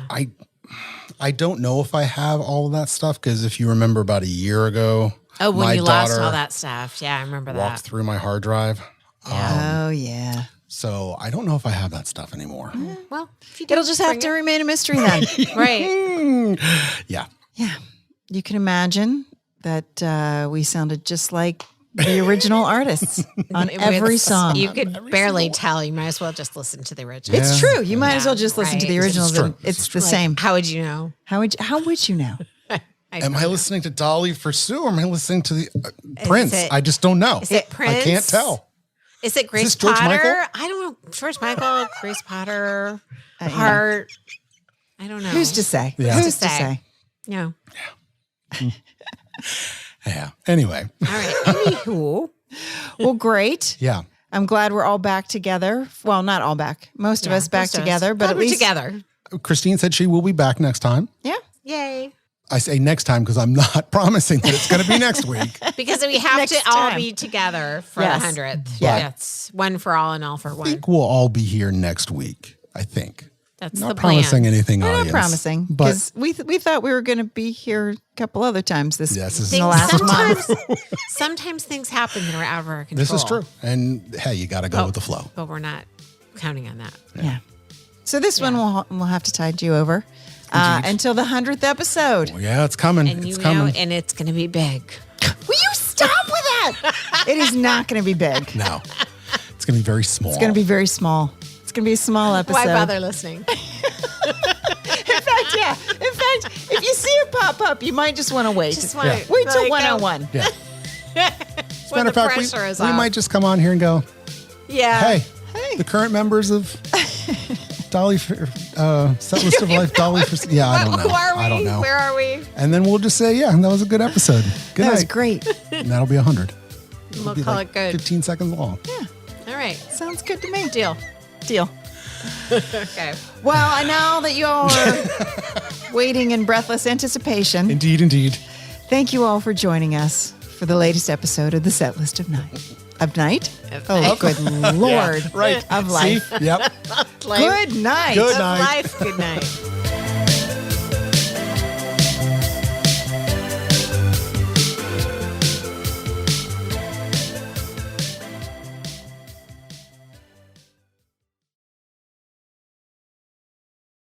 I don't know if I have all of that stuff because if you remember about a year ago, Oh, when my you lost daughter all that stuff. Yeah, I remember walked that. through my hard drive. Oh yeah. So I don't know if I have that stuff anymore. Well, if you do, It'll just have to remain a mystery then. right. Yeah. Yeah. You can imagine that we sounded just like the original artists on every song. You could barely tell. You might as well just listen to the original. It's true. You might as well just listen to the Right. originals. It's true. And it's It's the same. How would you know? How would you know? Am I listening to Dolly for Sue or am I listening to the Prince? it- I just don't know. Is it Prince? I can't tell. Is it Grace this George Potter? Michael? I don't know. George Michael, Grace Potter, Hart. I don't know. Who's to say? Yeah. Who's Who's to to say? say? No. Yeah. Anyway. All right. Anywho. Well, great. Yeah. I'm glad we're all back together. Well, not all back. Most of us back together, but at we're least together. Christine said she will be back next time. Yeah. Yay. I say next time because I'm not promising that it's going to be next week. Because we have Next to all time. be together for Yes. the 100th. Yeah. That's one for all and all for I one. think we'll all be here next week. I think. That's Not the plan. promising anything, We're audience. not promising But because we thought we were going to be here a couple other times this Yes, in this the is- last month. Sometimes things happen that are out of our control. this is true. And hey, you got to go with the flow. But we're not counting on that. Yeah. So this one we'll have to tide you over until the 100th episode. Well, yeah, it's coming. And It's you coming. know, and it's going to be big. Will you stop with that? It is not going to be big. No, it's going to be very small. It's going to be very small. It's going to be a small episode. Why bother listening? In fact, if you see it pop up, you might just want to wait. Just wanna- Wait till like, 101. Yeah. As Matter of fact, we might just come on here and go, Yeah. hey, the current members of Dolly for Setlist of Life, Dolly for I don't know. Who are we? I don't know. Where are we? And then we'll just say, yeah, that was a good episode. Good That night. was great. And that'll be 100. We'll Be call like it good. 15 seconds long. All right. Sounds good to me. Deal. Deal. Okay. Well, I know that you all are waiting in breathless anticipation. Indeed, indeed. Thank you all for joining us for the latest episode of the Setlist of Night. Of night? Oh, good Lord. Right. Of life. See? Yep. Life. Good night. Good Of night. life. Good night.